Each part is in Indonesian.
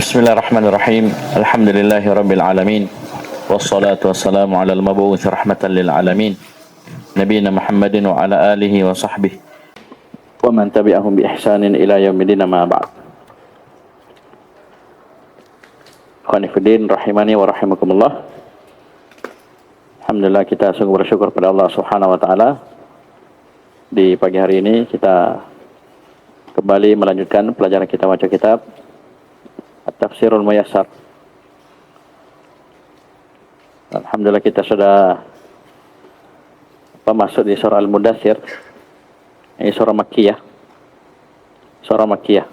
Bismillahirrahmanirrahim. Alhamdulillahirabbil alamin. Wassalatu wassalamu ala al-mab'uts rahmatan lil alamin. Nabiyina Muhammadin wa ala alihi wa sahbihi wa man tabi'ahum bi ihsanin ila yaumil ma ba'd. Ikhwani fillah rahimani wa rahimakumullah. Alhamdulillah, kita sungguh bersyukur pada Allah Subhanahu wa taala. Di pagi hari ini kita kembali melanjutkan pelajaran kita baca kitab At-Tafsirul Muyassar. Alhamdulillah, kita sudah masuk di surah Al-Mudaththir. Ini surah Makkiyah. Surah Makkiyah.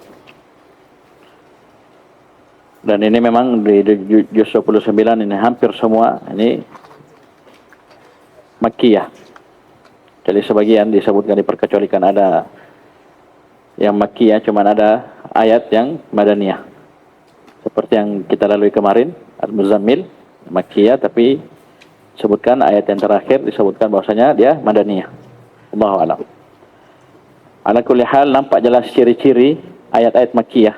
Dan ini memang di juz 29 ini hampir semua ini Makkiyah. Jadi sebagian disebutkan diperkecualikan, ada yang Makkiyah, cuman ada ayat yang Madaniyah. Seperti yang kita lalui kemarin, Al-Muzammil, Makkiyah, tapi sebutkan ayat yang terakhir disebutkan bahwasanya dia Madaniyah. Allahu a'lam. Ala kulli hal, nampak jelas ciri-ciri ayat-ayat Makkiyah.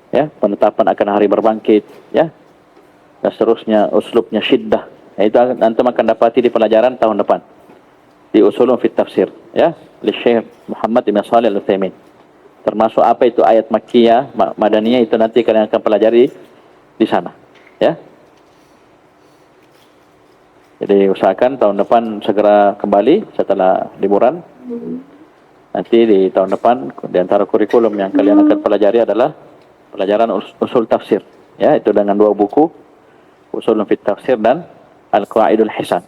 Ya, penetapan akan hari berbangkit, ya. Dan seterusnya, uslubnya syiddah. Ya, itu antum akan dapati di pelajaran tahun depan. Di Usulun fit Tafsir, ya, oleh Syekh Muhammad bin Shalih Al-Utsaimin. Termasuk apa itu ayat Makkiyah, Madaniyah, itu nanti kalian akan pelajari di sana, ya. Jadi usahakan tahun depan segera kembali setelah liburan. Nanti di tahun depan di antara kurikulum yang kalian akan pelajari adalah pelajaran usul tafsir, ya, itu dengan 2 buku, Usulun fit Tafsir dan Al-Qawaidul Hisan,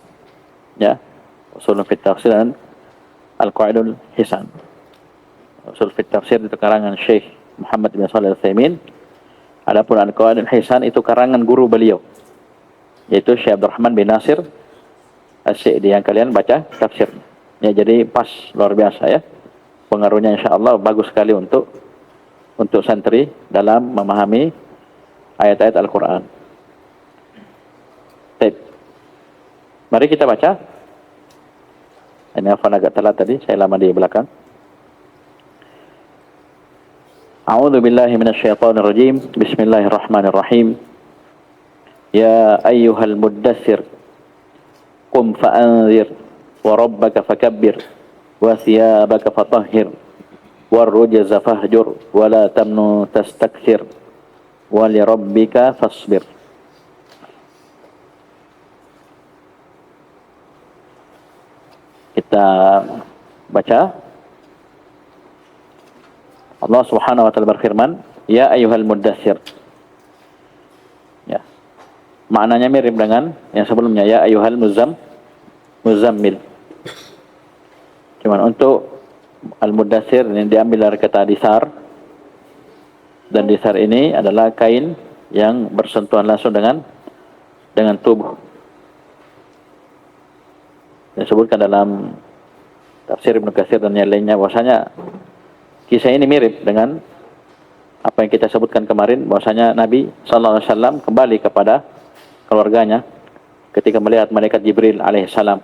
ya. Usulun fit Tafsir dan Al-Qawaidul Hisan. Usul fit Tafsir itu karangan Syekh Muhammad bin Shalih Al-Utsaimin. Adapun Al-Qawaidul Hisan itu karangan guru beliau, yaitu Syekh Abdurrahman bin Nasir As-Sa'di, yang kalian baca tafsir. Ya, jadi pas, luar biasa, ya. Pengaruhnya insyaallah bagus sekali untuk santri dalam memahami ayat-ayat Al-Qur'an. Baik. Mari kita baca. Ini hafal agak telat tadi, saya lama di belakang. A'udzu billahi minasyaitonir rajim. Bismillahirrahmanirrahim. Ya ayyuhal muddatsir qum fa'anzir wa rabbaka fakabbir wa thiyabaka fatahhir warrujza fahjur wa la tamnu tastakthir wa li rabbika fasbir. Kita baca. Allah Subhanahu wa taala berfirman, ya ayyuhal muddatsir. Ya. Maknanya mirip dengan yang sebelumnya, ya ayyuhal muzammil. Cuman untuk al-muddatsir ini diambil dari kata disar. Dan disar ini adalah kain yang bersentuhan langsung dengan tubuh. Disebutkan dalam tafsir Ibnu Katsir dan yang lainnya bahwasanya kisah ini mirip dengan apa yang kita sebutkan kemarin, bahwasanya Nabi sallallahu alaihi wasallam kembali kepada keluarganya ketika melihat malaikat Jibril alaihissalam.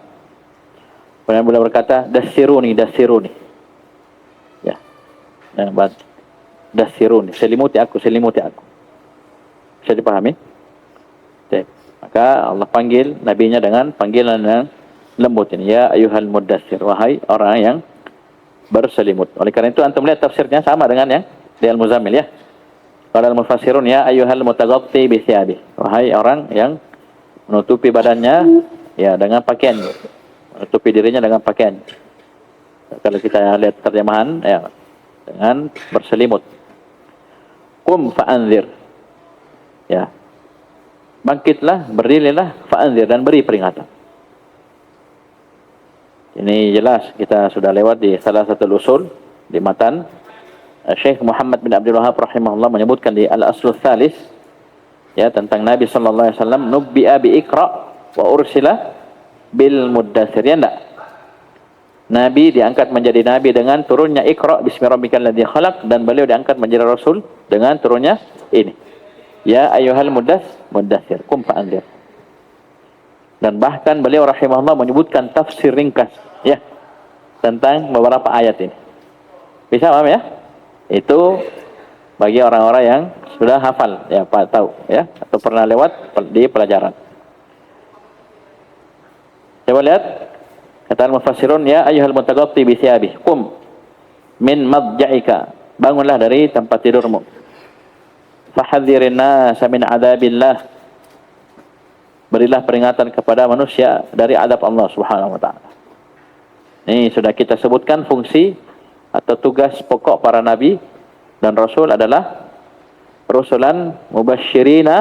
Kemudian beliau berkata, dassiruni. Ya. Dassiruni, selimuti aku. Bisa dipahami? Oke. Maka Allah panggil nabinya dengan panggilan yang lembut ini, ya ayyuhal muddatsir, wahai orang yang berselimut. Oleh karena itu antum lihat tafsirnya sama dengan yang di Al-Muzammil, ya. Qala al-mufassirun, ya ayyuhal mutaghatti bi thiyabi, wahai orang yang menutupi badannya, ya, dengan pakaian, menutupi dirinya dengan pakaian. Kalau kita lihat terjemahan, ya, dengan berselimut. Qum fa'anzir, ya, bangkitlah, berdirilah, fa'anzir, dan beri peringatan. Ini jelas kita sudah lewat di salah satu usul di matan. Syekh Muhammad bin Abdul Wahhab rahimahullah menyebutkan di Al-Aslul Tsalis, ya, tentang Nabi sallallahu alaihi wasallam, nubbi'a bi Iqra wa ursila bil Muddatsir, ya enggak? Nabi diangkat menjadi nabi dengan turunnya Iqra bismi rabbikal ladzi khalaq, dan beliau diangkat menjadi rasul dengan turunnya ini, ya ayyuhal muddatsir qum fa'anzir. Dan bahkan beliau rahimahullah menyebutkan tafsir ringkas, ya, tentang beberapa ayat ini. Bisa paham, ya? Itu bagi orang-orang yang sudah hafal, ya Pak tahu, ya, atau pernah lewat di pelajaran. Coba lihat kata al-mufassirun, ya ayyuhal mutaghatti bi thiyabih, qum min madja'ika, bangunlah dari tempat tidurmu. Fahadhirin nasa min adzabillah, berilah peringatan kepada manusia dari adab Allah Subhanahu wa taala. Ini sudah kita sebutkan fungsi atau tugas pokok para nabi dan rasul adalah rusulan mubasysyirina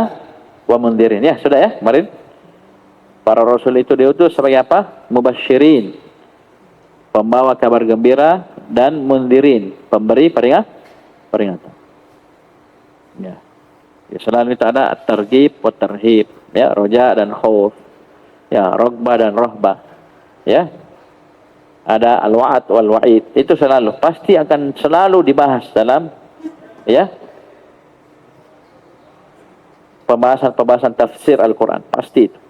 wa mundhirin. Ya, sudah ya, kemarin. Para rasul itu diutus sebagai apa? Mubasysyirin, pembawa kabar gembira, dan mundhirin, pemberi peringatan. Ya. Ya, selalu itu ada at-targhib wa tarhib, ya, roja dan khauf. Ya, rogbah dan rohbah. Ya. Ada al-wa'ad wal wa'id. Itu selalu pasti akan selalu dibahas dalam, ya, pembahasan tafsir Al-Quran, pasti itu.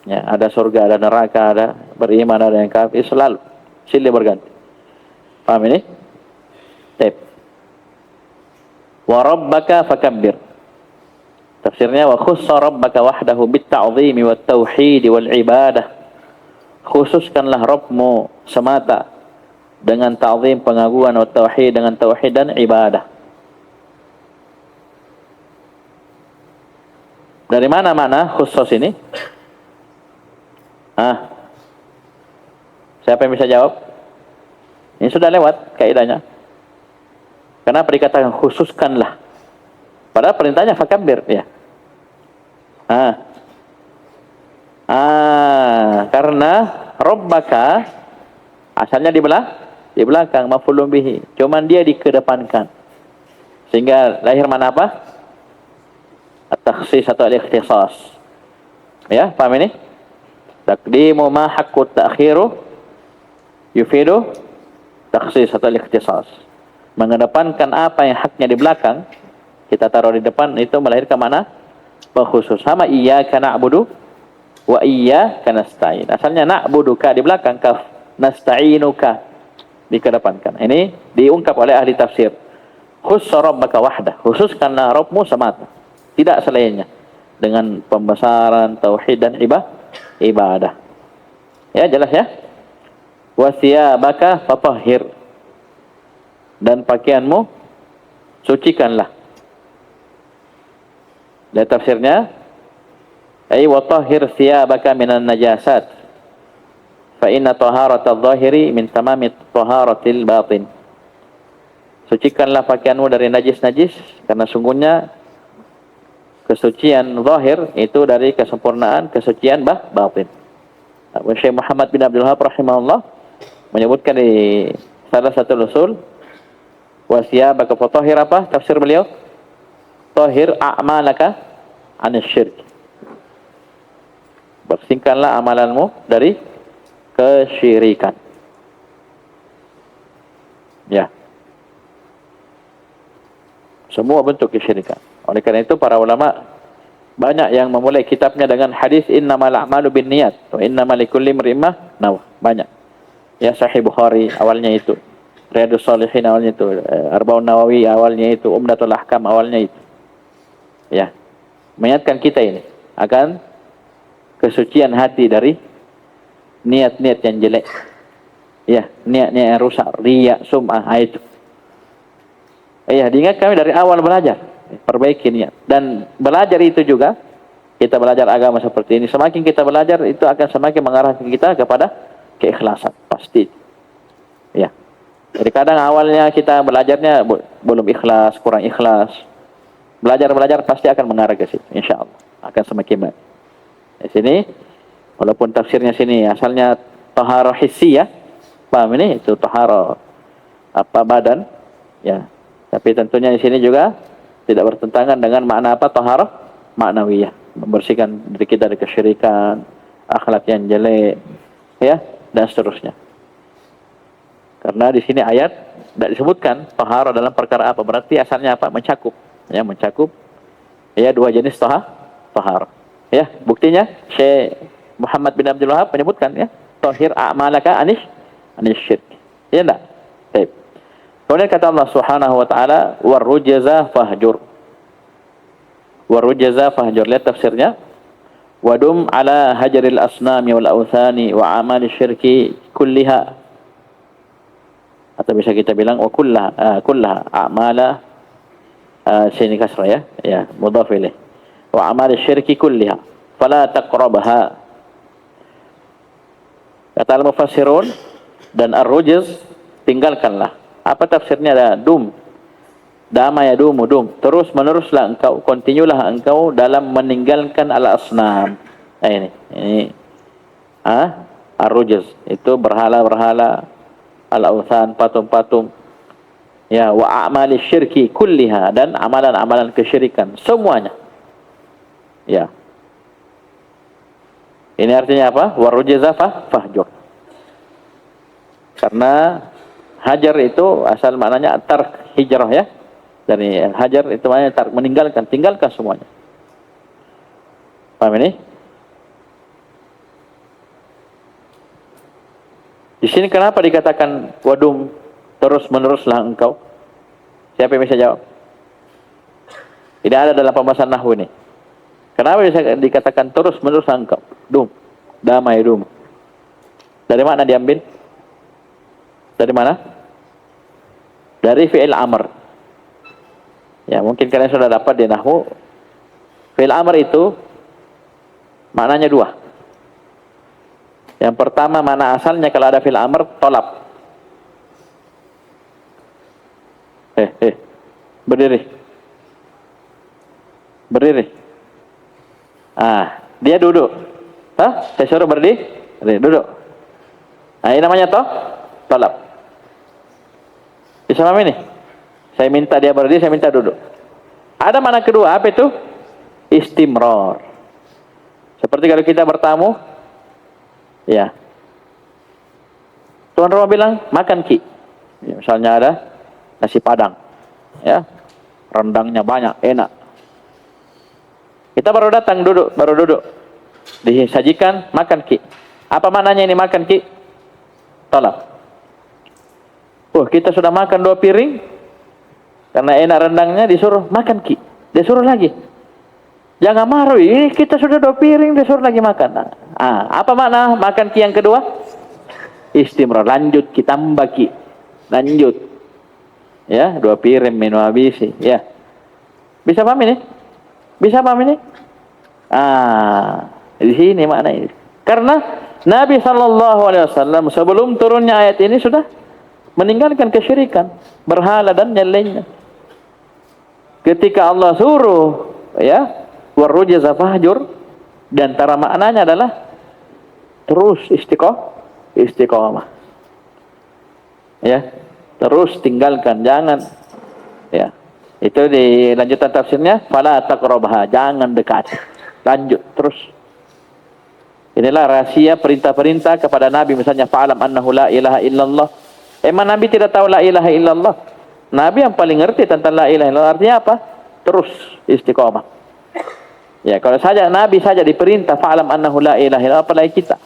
Ya, ada surga, ada neraka, ada beriman, ada yang kafir, selalu silih berganti. Paham ini? Baik. Wa rabbaka fakabbir. Tafsirnya wa khussa rabbaka wahdahu bit ta'zimi wat tauhid wal ibadah. Khususkanlah Rabbmu semata dengan ta'zim, pengagungan, wa tauhid, dengan tauhid dan ibadah. Dari mana makna khusus ini? Siapa yang bisa jawab? Ini sudah lewat kaidahnya. Kenapa dikatakan khususkanlah? Padahal perintahnya fakabbir, ya. Karena Rabbaka asalnya di belakang, maf'ulun bihi. Cuman dia dikedepankan. Sehingga lahir mana apa? At-takhsis atau al-ikhtisas. Ya, paham ini? Taqdimu ma haqqu ta'khiru yufidu takhsis atau al-ikhtisas. Mengedepankan apa yang haknya di belakang, kita taruh di depan, itu melahirkan mana? Khusus. Sama iyyaka na'budu wa iyyaka nasta'in. Asalnya na'buduka di belakang, kaf, nasta'inuka dikedepankan. Ini diungkap oleh ahli tafsir. Khussa rabbaka wahdah. Khususkanlah Rabbmu semata, tidak selainnya, dengan pembesaran tauhid dan ibadah. Ya, jelas ya? Wa thiyabaka fatahhir, dan pakaianmu sucikanlah. Dan tafsirnya, ay wa tahhir thiyabaka minan najasat, fa inna taharatal zahiri min tamami taharatil batin. Sucikanlah pakaianmu dari najis-najis, karena sungguhnya kesucian zahir itu dari kesempurnaan kesucian batin. Syekh Muhammad bin Abdul Wahab rahimahullah menyebutkan di salah satu usul, wasiyabaka fatahhir, apa tafsir beliau? Tahhir a'malaka anisyirk. Bersihkanlah amalanmu dari kesyirikan. Ya. Semua bentuk kesyirikan. Oleh karena itu para ulama banyak yang memulai kitabnya dengan hadis innamal a'malu binniyat wa innamal likulli imrin ma nawa. Banyak. Ya, Sahih Bukhari awalnya itu, Riyadhus Shalihin awalnya itu, Arba'un Nawawi awalnya itu, Umdatul Ahkam awalnya itu. Ya. Mengingatkan kita ini akan kesucian hati dari niat-niat yang jelek. Ya, niat-niat yang rusak, riya, sum'ah, itu. Ya, diingat kami dari awal belajar, perbaiki niat. Dan belajar itu juga, kita belajar agama seperti ini, semakin kita belajar itu akan semakin mengarahkan kita kepada keikhlasan, pasti. Ya. Jadi kadang awalnya kita belajarnya belum ikhlas, kurang ikhlas. Belajar pasti akan mengarah ke situ, insyaallah akan semakin baik. Di sini walaupun tafsirnya sini asalnya taharah hissiyah, paham ini? Itu taharah apa badan, ya. Tapi tentunya di sini juga tidak bertentangan dengan makna apa? Taharah ma'nawiyah, membersihkan diri kita dari kesyirikan, akhlak yang jelek, ya, dan seterusnya. Karena di sini ayat tidak disebutkan taharah dalam perkara apa, berarti asalnya apa? Mencakup, ya, mencakup, ya, dua jenis taharah. Ya, buktinya Syekh Muhammad bin Abdul Wahab menyebutkan, ya, tahhir a'malaka anisyirk. Ya enggak? Baik. Kemudian kata Allah Subhanahu wa taala, "Warrujza fahjur." Warrujza fahjur. Lihat tafsirnya. Wadum ala hajaril asnami wal awthani wa amali syirki kulliha. Atau bisa kita bilang wa kullaha a'mala sini kasrah ya. Ya, mudhaf ilaih. Wa amali syirki kulliha. Fala taqrabaha. Kata al-mufassirun dan ar-rujz tinggalkanlah. Apa tafsirnya? Ada dum. Dama ya dum. Terus meneruslah engkau, kontinulah engkau dalam meninggalkan al-asnam. Nah ini ar-rujz itu berhala-berhala, al-awthan, patung-patung. Ya, wa a'mali syirki kulliha, dan amalan-amalan kesyirikan semuanya. Ya. Ini artinya apa? Warujza fahjur. Karena hajar itu asal maknanya tark hijrah ya. Dari hajar itu maknanya tark, meninggalkan, tinggalkan semuanya. Paham ini? Di sini kenapa dikatakan wadum, terus meneruslah engkau? Siapa yang bisa jawab? Tidak ada dalam pembahasan nahwu ini. Kenapa bisa dikatakan terus meneruslah engkau? Dum, damai dum. Dari mana diambil? Dari mana? Dari fi'il amr. Ya, mungkin kalian sudah dapat di nahwu. Fi'il amr itu maknanya dua. Yang pertama, mana asalnya kalau ada fi'il amr, tolab. Berdiri. Berdiri. Dia duduk. Saya suruh berdiri, duduk. Ini namanya tolab. Bisa paham ini? Saya minta dia berdiri, saya minta duduk. Ada mana kedua, apa itu? Istimrar. Seperti kalau kita bertamu, ya. Tuan rumah bilang, makan ki. Ya, misalnya ada nasi padang. Ya. Rendangnya banyak, enak. Kita baru datang baru duduk. Disajikan, makan ki. Apa maknanya ini makan ki? Tolak. Kita sudah makan 2 piring. Karena enak rendangnya, disuruh makan ki. Dia suruh lagi. Jangan marah, ini kita sudah 2 piring, disuruh lagi makan. Apa makna makan ki yang kedua? Istimrar, lanjut ki, tambah ki. Lanjut. Ya, 2 piring minum habis. Ya. Bisa paham ini? Bisa paham ini? Di sini makna ini. Karena Nabi SAW sebelum turunnya ayat ini sudah meninggalkan kesyirikan, berhala dan yang lainnya. Ketika Allah suruh, ya, warrujza fahjur, dan antara maknanya adalah terus istiqomah. Ya, terus tinggalkan, jangan. Ya, itu di lanjutan tafsirnya, fala taqrabaha, jangan dekat. Lanjut terus. Inilah rahasia perintah-perintah kepada Nabi, misalnya fa'alam annahu la ilaha illallah. Emang Nabi tidak tahu la ilaha illallah? Nabi yang paling ngerti tentang la ilaha illallah. Artinya apa? Terus istiqomah. Ya, kalau saja Nabi saja diperintah fa'alam annahu la ilaha illallah, apalagi kita.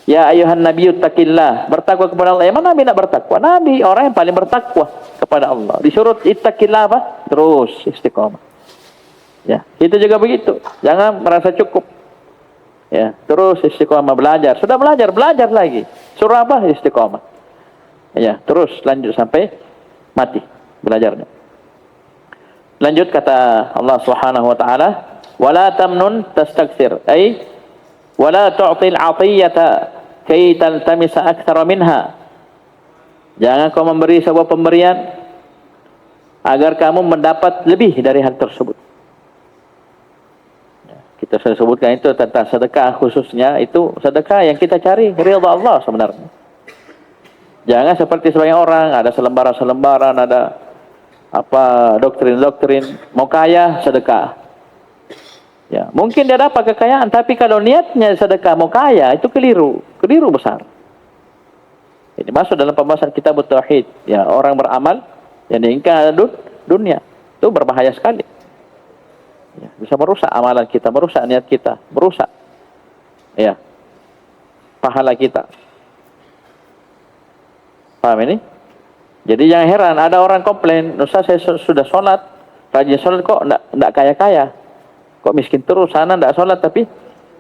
Ya ayuhan nabiyyu taqillah, bertakwa kepada Allah. Emang Nabi nak bertakwa? Nabi orang yang paling bertakwa kepada Allah. Disuruh ittaqillah apa? Terus istiqomah. Ya, itu juga begitu. Jangan merasa cukup. Ya, terus istiqomah, belajar. Sudah belajar lagi. Suruh apa? Istiqomah. Ya, terus lanjut sampai mati belajarnya. Lanjut kata Allah Subhanahu wa taala, "Wala tamnun tastakthir." Ai wala tu'til 'atiyata kay taltamisa aktsara minha. Jangan kau memberi sebuah pemberian agar kamu mendapat lebih dari hal tersebut. Kita sudah sebutkan itu tentang sedekah, khususnya itu sedekah yang kita cari ridha Allah sebenarnya. Jangan seperti sebagian orang, ada selembaran-selembaran, ada apa doktrin-doktrin, mau kaya sedekah. Ya, mungkin dia dapat kekayaan, tapi kalau niatnya sedekah mau kaya, itu keliru besar. Ini masuk dalam pembahasan kitab tauhid. Ya, orang beramal yang diinginkan dunia, itu berbahaya sekali. Ya, bisa merusak amalan kita, merusak niat kita, merusak ya pahala kita. Paham ini? Jadi jangan heran ada orang komplain, Ustaz saya sudah sholat, rajin sholat kok enggak kaya-kaya. Kok miskin terus, sana enggak sholat tapi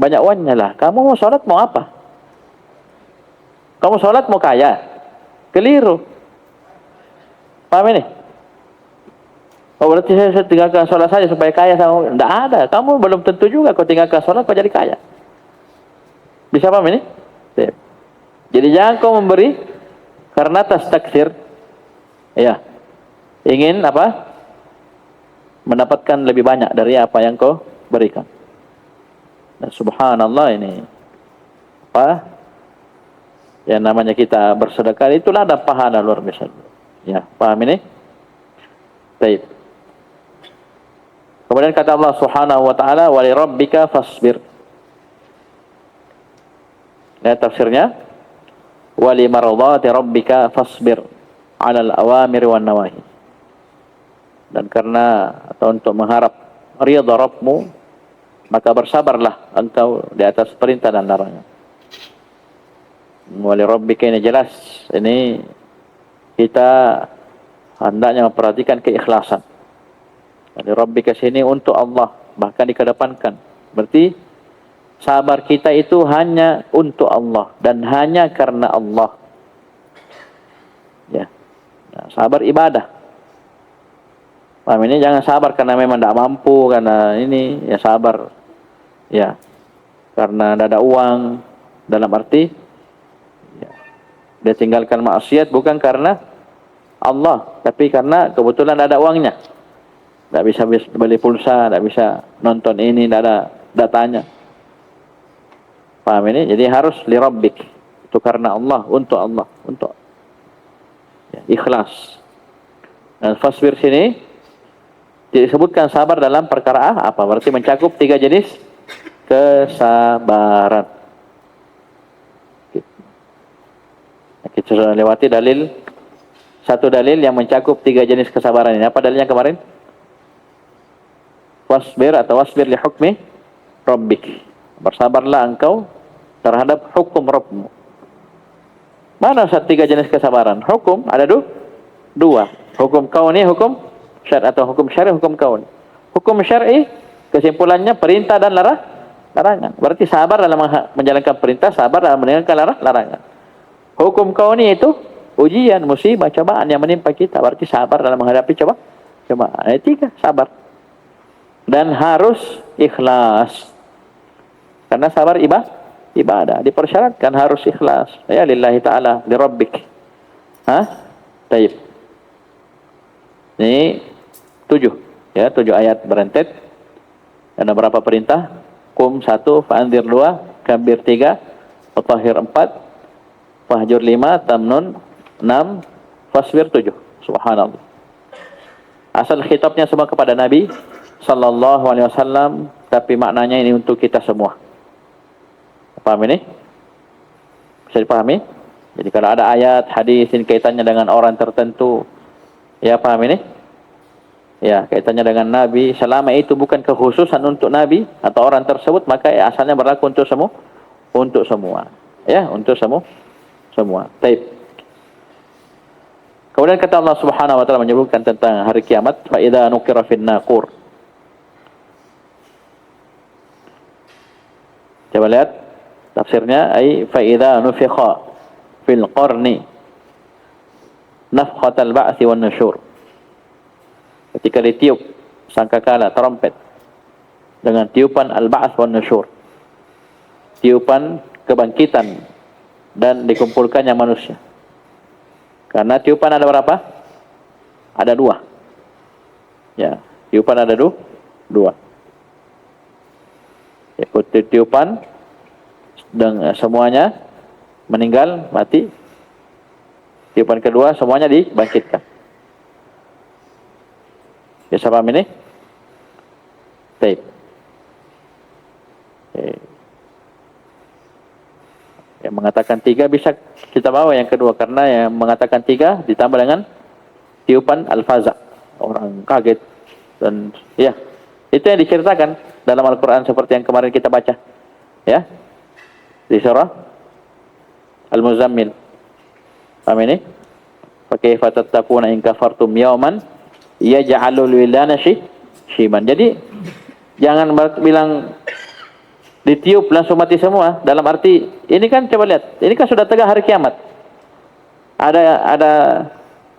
banyak uangnya lah. Kamu mau sholat mau apa? Kamu sholat mau kaya? Keliru. Paham ini? Oh berarti saya tinggalkan sholat saja supaya kaya sama? Enggak ada. Kamu belum tentu juga kau tinggalkan sholat kau jadi kaya. Bisa paham ini? Jadi jangan kau memberi karena tastaksir. Ya. Ingin apa? Mendapatkan lebih banyak dari apa yang kau berikan. Nah, subhanallah ini. Apa? Yang namanya kita bersedekah itulah ada pahala luar biasa. Ya, paham ini? Baik. Kemudian kata Allah Subhanahu wa taala, "Wa li rabbika fasbir." Ya, tafsirnya, "Wa li mardati rabbika fasbir 'alal awamir wan nawahi." Dan karena atau untuk mengharap ridha Rabbmu, maka bersabarlah engkau di atas perintah dan larangan. Wa li rabbika ini jelas, ini kita hendaknya memperhatikan keikhlasan. Dari Rabbika sini untuk Allah, bahkan dikedepankan. Berarti sabar kita itu hanya untuk Allah dan hanya karena Allah. Ya, nah, sabar ibadah. Paham ini? Jangan sabar karena memang tidak mampu, karena ini ya sabar. Ya, karena tidak ada uang. Dalam arti ya, dia tinggalkan maksiat bukan karena Allah, tapi karena kebetulan ada uangnya. Tidak bisa beli pulsa, tidak bisa nonton ini, tidak ada datanya. Paham ini? Jadi harus li rabbik. Itu karena Allah, untuk Allah, untuk ya, ikhlas. Dan fasbir sini disebutkan sabar dalam perkara apa? Berarti mencakup 3 jenis kesabaran. Kita sudah lewati satu dalil yang mencakup 3 jenis kesabaran ini. Apa dalilnya kemarin? Wasbir atau wasbir li hukmi rabbik. Bersabarlah engkau terhadap hukum Rabbmu. Mana 3 jenis kesabaran? Hukum ada 2. Hukum kauni, hukum syar'i atau hukum syar'i, hukum kauni. Hukum syar'i kesimpulannya perintah dan larangan. Berarti sabar dalam menjalankan perintah, sabar dalam meninggalkan larangan. Hukum kauni itu ujian, musibah, cobaan yang menimpa kita. Berarti sabar dalam menghadapi cobaan. Ini 3, sabar. Dan harus ikhlas. Karena sabar ibadah. Dipersyaratkan harus ikhlas. Ya lillahi ta'ala, li rabbik. Taib. Ini 7. Ya, 7 ayat berentet. Ada berapa perintah? Qum 1, fa'anzir 2, kabir 3, fatahhir 4, fahjur 5, tamnun 6, fasbir 7. Subhanallah. Asal khitabnya semua kepada Nabi sallallahu alaihi wasallam, tapi maknanya ini untuk kita semua. Paham ini? Bisa dipahami? Jadi kalau ada ayat, hadis ini kaitannya dengan orang tertentu, ya paham ini? Ya, kaitannya dengan Nabi, selama itu bukan kekhususan untuk Nabi atau orang tersebut, maka ya, asalnya berlaku untuk semua. Untuk semua. Ya, untuk semua. Baik. Kemudian kata Allah Subhanahu wa taala menyebutkan tentang hari kiamat, fa idza nuqira fin naqur. Coba lihat tafsirnya, ai fa idza nufikha fil qarni nafkhatal ba'thi wan nusyur. Ketika ditiup sangkakala trompet dengan tiupan al-ba'ts wan nusyur. Tiupan kebangkitan dan dikumpulkannya manusia. Karena tiupan ada berapa? Ada 2. Ya, tiupan ada 2. Ikut tiupan dan semuanya meninggal, mati. Tiupan kedua semuanya dibangkitkan. Bisa paham ini? Baik. Yang mengatakan 3 bisa kita bawa yang kedua, karena yang mengatakan 3 ditambah dengan tiupan al-faza. Orang kaget dan ya, itu yang diceritakan dalam Al-Quran seperti yang kemarin kita baca, ya, di surah Al-Muzammil. Paham ini? Fa kaifa tattaquna in kafartum yawman yaj'alul wildana syiban. Jadi jangan bilang ditiup langsung mati semua. Dalam arti ini kan coba lihat, ini kan sudah tegak hari kiamat. Ada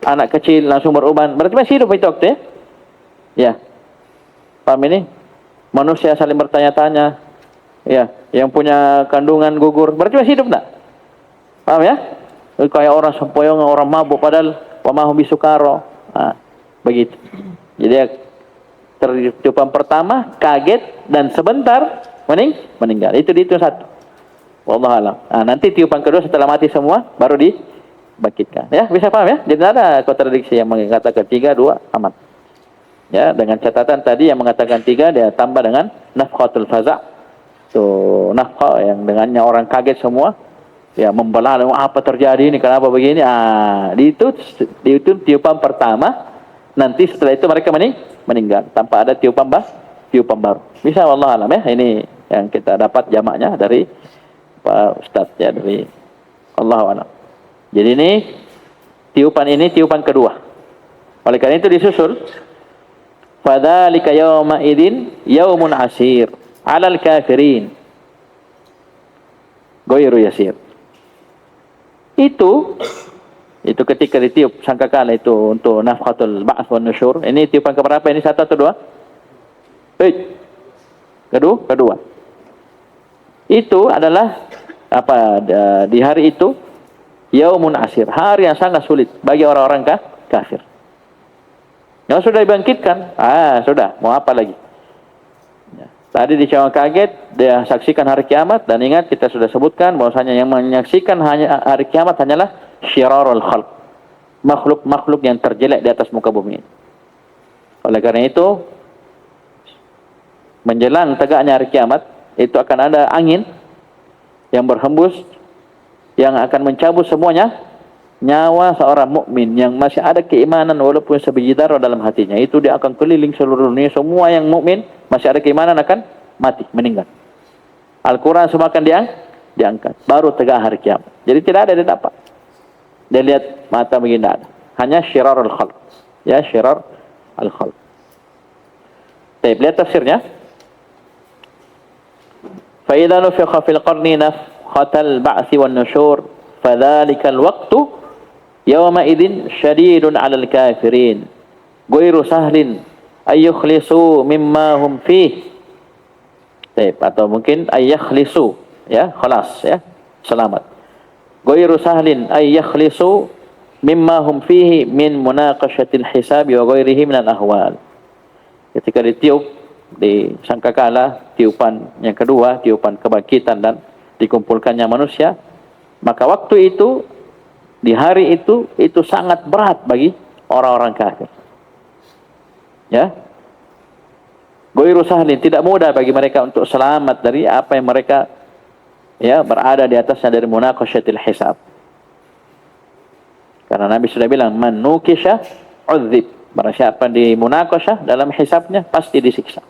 anak kecil langsung beruban, berarti masih hidup itu waktu ya? Ya. Paham ini? Manusia saling bertanya-tanya. Ya, yang punya kandungan gugur, berarti masih hidup enggak? Paham ya? Kayak orang sempoyong, orang mabuk padahal pamahum bisukaro. Nah, begitu. Jadi tertiupan pertama kaget dan sebentar meninggal. Itu satu. Wallahualam. Nah, nanti tiupan kedua setelah mati semua baru dibangkitkan. Ya, bisa paham ya? Jadi ada kontradiksi yang mengatakan 3, 2 aman. Ya, dengan catatan tadi yang mengatakan 3 dia tambah dengan nafkhatul faza'. Tuh, nafkah yang dengannya orang kaget semua. Ya, membelah apa terjadi ini, kenapa begini? Ah, itu tiupan pertama. Nanti setelah itu mereka meninggal tanpa ada tiupan baru. Bisa wallahualam ya. Ini yang kita dapat jamaknya dari Pak Ustaz ya, dari Allahualam. Jadi ini tiupan kedua. Oleh karena itu disusul fadzalika yauma idzin yaumun asir 'alal kafirin ghairu yasir. Itu ketika ditiup sangkakala itu untuk nafkhatul ba'ts wan nusyur. Ini tiupan keberapa ini, 1 atau 2? Kedua. Itu adalah apa, di hari itu yaumun asir, hari yang sangat sulit bagi orang-orang kafir. Yang sudah dibangkitkan, sudah, mau apa lagi? Ya. Tadi di Cawang kaget, dia saksikan hari kiamat, dan ingat kita sudah sebutkan bahwasanya yang menyaksikan hanya hari kiamat hanyalah syirarul khalq, makhluk-makhluk yang terjelek di atas muka bumi. Oleh karena itu, menjelang tegaknya hari kiamat, itu akan ada angin yang berhembus yang akan mencabut semuanya nyawa seorang mukmin yang masih ada keimanan walaupun sebiji darah dalam hatinya. Itu dia akan keliling seluruh dunia, semua yang mukmin masih ada keimanan akan mati, meninggal. Al-Quran semua akan diangkat. Baru tegak hari kiamat. Jadi tidak ada dia dapat. Dia lihat mata begini tidak ada. Hanya syirar al-khalq. Ya, syirar al-khalq. Baik, lihat tafsirnya. فَإِذَا نُفِخَ فِي الْقَرْنِ نَفْخَةَ الْبَعْثِ وَالنُّشُورِ فَذَلِكَ الْوَقْتُ يَوْمَئِذٍ شَدِيدٌ عَلَى الْكَافِرِينَ غَيْرُ سَهْلٍ أَن يُخْلِصُوا مِمَّا هُمْ فِيهِ. Atau mungkin أَيَّخْلِصُوا, ya, khalas, ya, selamat. غَيْرُ سَهْلٍ أَن يَخْلِصُوا مِمَّا هُمْ فِيهِ مِنْ مُنَاقَشَةِ الْحِسَابِ وَغَيْرِهِ مِنَ الْأَهْوَالِ. Ketika ditiup di sangkakala, tiupan yang kedua, tiupan kebangkitan dan dikumpulkannya manusia, maka waktu itu, di hari itu sangat berat bagi orang-orang kafir. Ya, ghairu sahlin, tidak mudah bagi mereka untuk selamat dari apa yang mereka berada di atasnya dari munaqasyatil hisab. Karena Nabi sudah bilang, man nukisha udzib, barang siapa di munaqasyah dalam hisabnya pasti disiksa.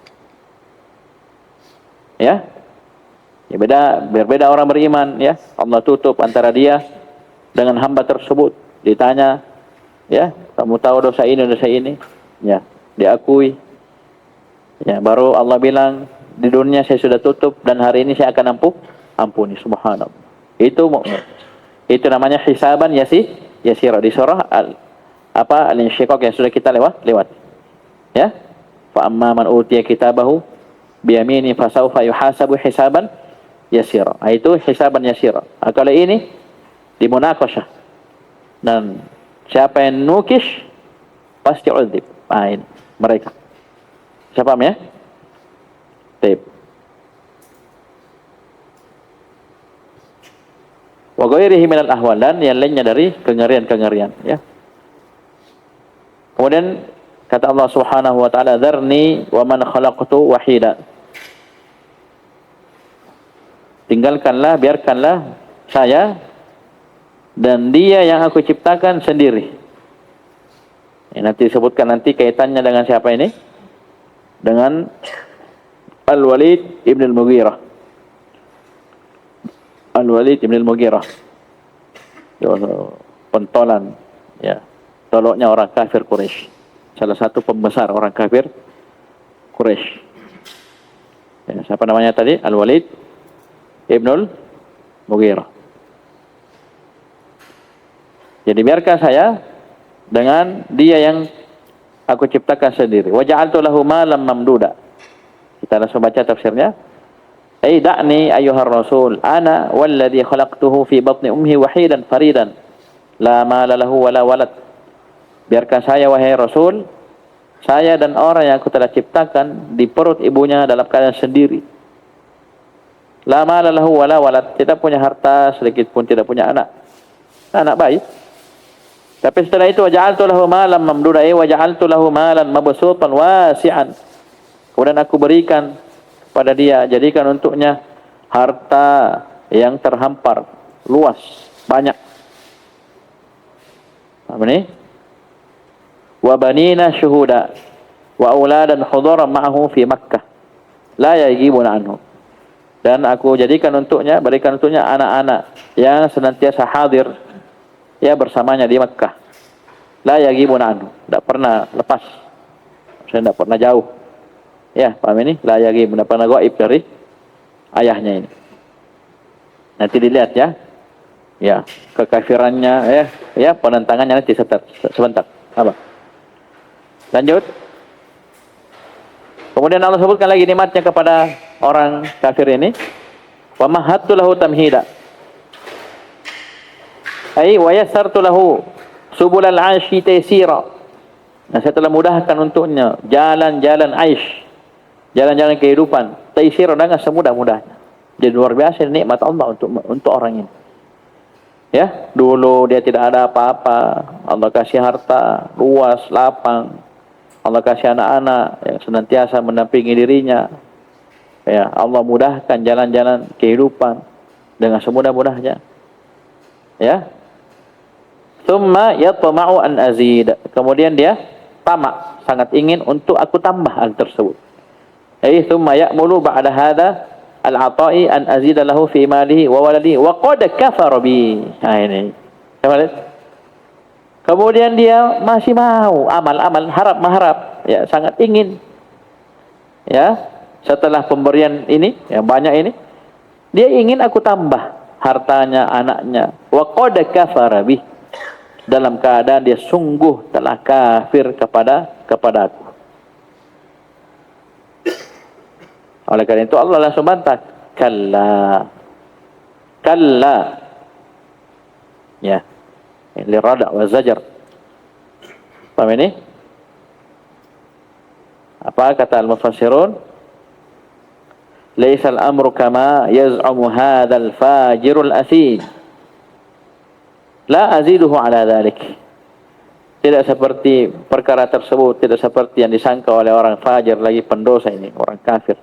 Ya, berbeda orang beriman, ya. Allah tutup antara dia dengan hamba tersebut. Ditanya, ya, kamu tahu dosa ini, ya, diakui. Ya, baru Allah bilang, di dunia saya sudah tutup dan hari ini saya akan ampuni. Subhanallah. Itu mukmin. Itu namanya hisaban yasira di surah Al-Insyiqaq yang sudah kita lewat. Ya. Fa amma man utiya kitabahu biyamini fasawfa yuhasabu hisaban yasira. Itu hisaban yasira. Kalau ini di munaqasyah. Dan siapa yang nukish pasti udzib. Ini mereka. Siapa ya? Baik. Wa ghairihi minal ahwal, dan yang lainnya dari kengerian-kengerian, ya. Kemudian kata Allah Subhanahu wa taala, "Dzarni wa man khalaqtu wahida." Tinggalkanlah, biarkanlah saya dan dia yang aku ciptakan sendiri. Nanti disebutkan nanti kaitannya dengan siapa ini? Dengan Al-Walid ibn al-Mughirah. Al-Walid ibn al-Mughirah. Pentolan, ya. Soloknya orang kafir Quraisy. Salah satu pembesar orang kafir Quraisy. Ya, siapa namanya tadi? Al-Walid Ibnul Mughirah. Jadi biarkan saya dengan dia yang aku ciptakan sendiri. Wa ja'altu lahu malam mamduda. Kita langsung baca tafsirnya. Ai da'ni ayyuhar rasul ana walladhi khalaqtuhu fi batni ummi wahidan faridan la mala lahu wala walad. Biarkan saya wahai rasul, saya dan orang yang aku telah ciptakan di perut ibunya dalam keadaan sendiri. La mala lahu wala walad, tidak punya harta sedikit pun, tidak punya anak. Anak bayi. Tapi setelah itu waja'altu lahu malan mamduda, waja'altu lahu malan mabsutan wasi'an. Kemudian aku berikan pada dia, jadikan untuknya harta yang terhampar, luas, banyak. Apa ini? Wa banina syuhuda wa auladan huduran ma'ahu fi Makkah la yajibuna anhu. Dan aku jadikan untuknya, berikan untuknya anak-anak yang senantiasa hadir ya bersamanya di Makkah. La yajibuna anhu, tidak pernah lepas, saya tidak pernah jauh. Ya, paham ini? La yajib, tidak pernah gaib dari ayahnya ini. Nanti dilihat ya. Ya, kekafirannya ya penentangannya nanti sebentar. Apa? Lanjut. Kemudian Allah sebutkan lagi nikmatnya kepada orang kafir ini. Wa mahattu lahu tamhida. Ai wa yassartu lahu subulal 'aishi taysira. Nah, saya telah mudahkan untuknya jalan-jalan aish, jalan-jalan kehidupan, taysir dengan semudah-mudahnya. Jadi luar biasa nikmat Allah untuk orang ini. Ya, dulu dia tidak ada apa-apa, Allah kasih harta luas, lapang. Allah kasih anak-anak yang senantiasa mendampingi dirinya. Ya, Allah mudahkan jalan-jalan kehidupan dengan semudah-mudahnya. Ya. Tsumma yatma'u an azid. Kemudian dia tamak, sangat ingin untuk aku tambah hal tersebut. Ai tsumma ya'mulu ba'da hadza al-'ata'i an azida lahu fi malihi wa waladihi wa qad kafara bi. Nah ini. Coba lihat. Kemudian dia masih mau amal-amal, mengharap, ya sangat ingin. Ya, setelah pemberian ini, yang banyak ini, dia ingin aku tambah hartanya, anaknya. Wa qad kafara bih. Dalam keadaan dia sungguh telah kafir kepadaku. Oleh karena itu Allah langsung bantah, kalla. Ya. Lirada wa zajar. Paham ini? Apa kata al-mufassirun? Laisa al-amru kama yaz'umu hadzal fajirul asid. La aziduhu ala dhalik. Tidak seperti perkara tersebut, tidak seperti yang disangka oleh orang fajir lagi pendosa ini, orang kafir.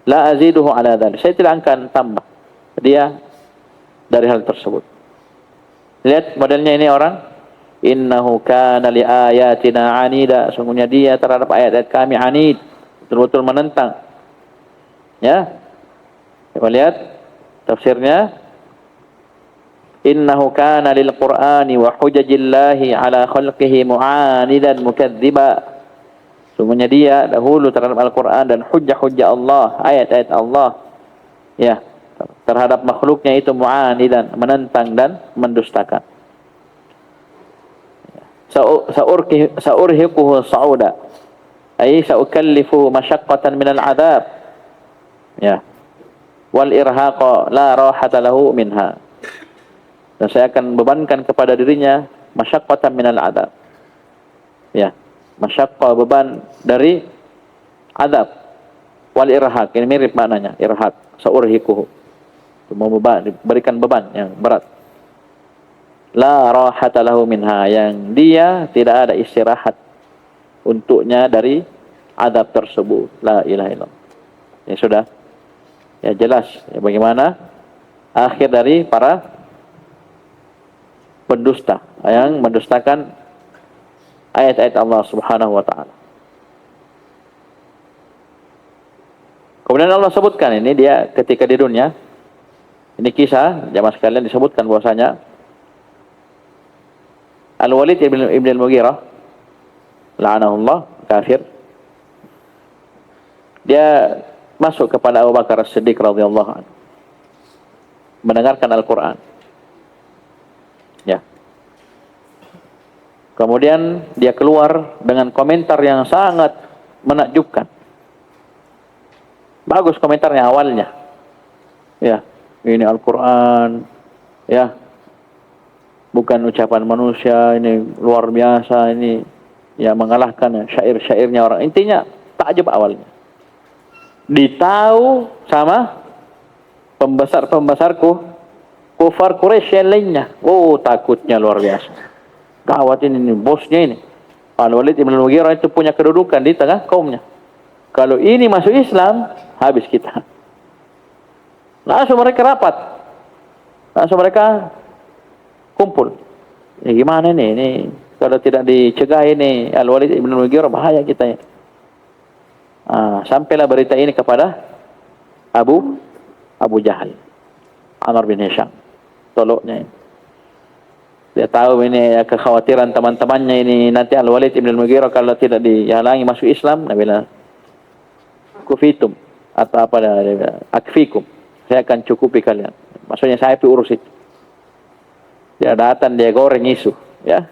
La aziduhu ala dhalik. Saya tidak akan tambah dia dari hal tersebut. Lihat modelnya ini orang. Innahu kana li ayatina anida. Sungguhnya dia terhadap ayat-ayat kami anid. Betul-betul menentang. Ya. Coba lihat tafsirnya. Innahu kana lil Qur'ani wa hujajillahi ala khalqihi mu'anidan mukadziba. Sungguhnya dia dahulu terhadap Al-Quran dan hujjah-hujjah Allah, ayat-ayat Allah. Ya. Terhadap makhluknya itu mu'anidan, menentang dan mendustakan. Sa'urhiquhu sa'uda, ay sa'ukallifu masyaqqatan minal adab. Ya. Wal irhaqa la rahata lahu minha. Dan saya akan bebankan kepada dirinya masyaqqatan minal adab. Ya. Masyaqqa, beban dari adab. Wal irhaq, ini mirip maknanya, irhaq. Sa'urhiquhu, berikan beban yang berat. La rahata lahu minha, yang dia tidak ada istirahat untuknya dari adab tersebut. La ilaha illallah. Ya sudah. Ya jelas ya, bagaimana akhir dari para pendusta yang mendustakan ayat-ayat Allah Subhanahu wa taala. Kemudian Allah sebutkan ini dia ketika di dunia. Ini kisah, jamaah sekalian disebutkan bahwasanya Al-Walid ibn al-Mughirah, la'anahullah, kafir. Dia masuk kepada Abu Bakar As-Siddiq radhiyallahu anhu, mendengarkan Al-Quran. Ya. Kemudian dia keluar dengan komentar yang sangat menakjubkan. Bagus komentarnya awalnya. Ya, ini Al-Quran, ya, bukan ucapan manusia, ini luar biasa, ini ya mengalahkan syair-syairnya orang. Intinya takjub awalnya. Ditahu sama pembesar-pembesarku, kufar Quraisy yang lainnya. Oh, takutnya luar biasa. Gawat ini bosnya ini. Al-Walid ibn al-Mughirah itu punya kedudukan di tengah kaumnya. Kalau ini masuk Islam, habis kita. Langsung mereka rapat. Langsung mereka kumpul. Ya gimana nih? Ini kalau tidak dicegah ini Al-Walid ibn al-Mughirah, bahaya kita ya. Sampailah berita ini kepada Abu Jahal, Amr bin Hisham, toloknya. Dia tahu ini kekhawatiran teman-temannya ini, nanti Al-Walid ibn al-Mughirah kalau tidak dihalangi masuk Islam, Nabi bilang, kufitum, atau apa, akfikum, saya akan cukupi kalian. Maksudnya saya urus itu. Dia datang, dia goreng isu, ya.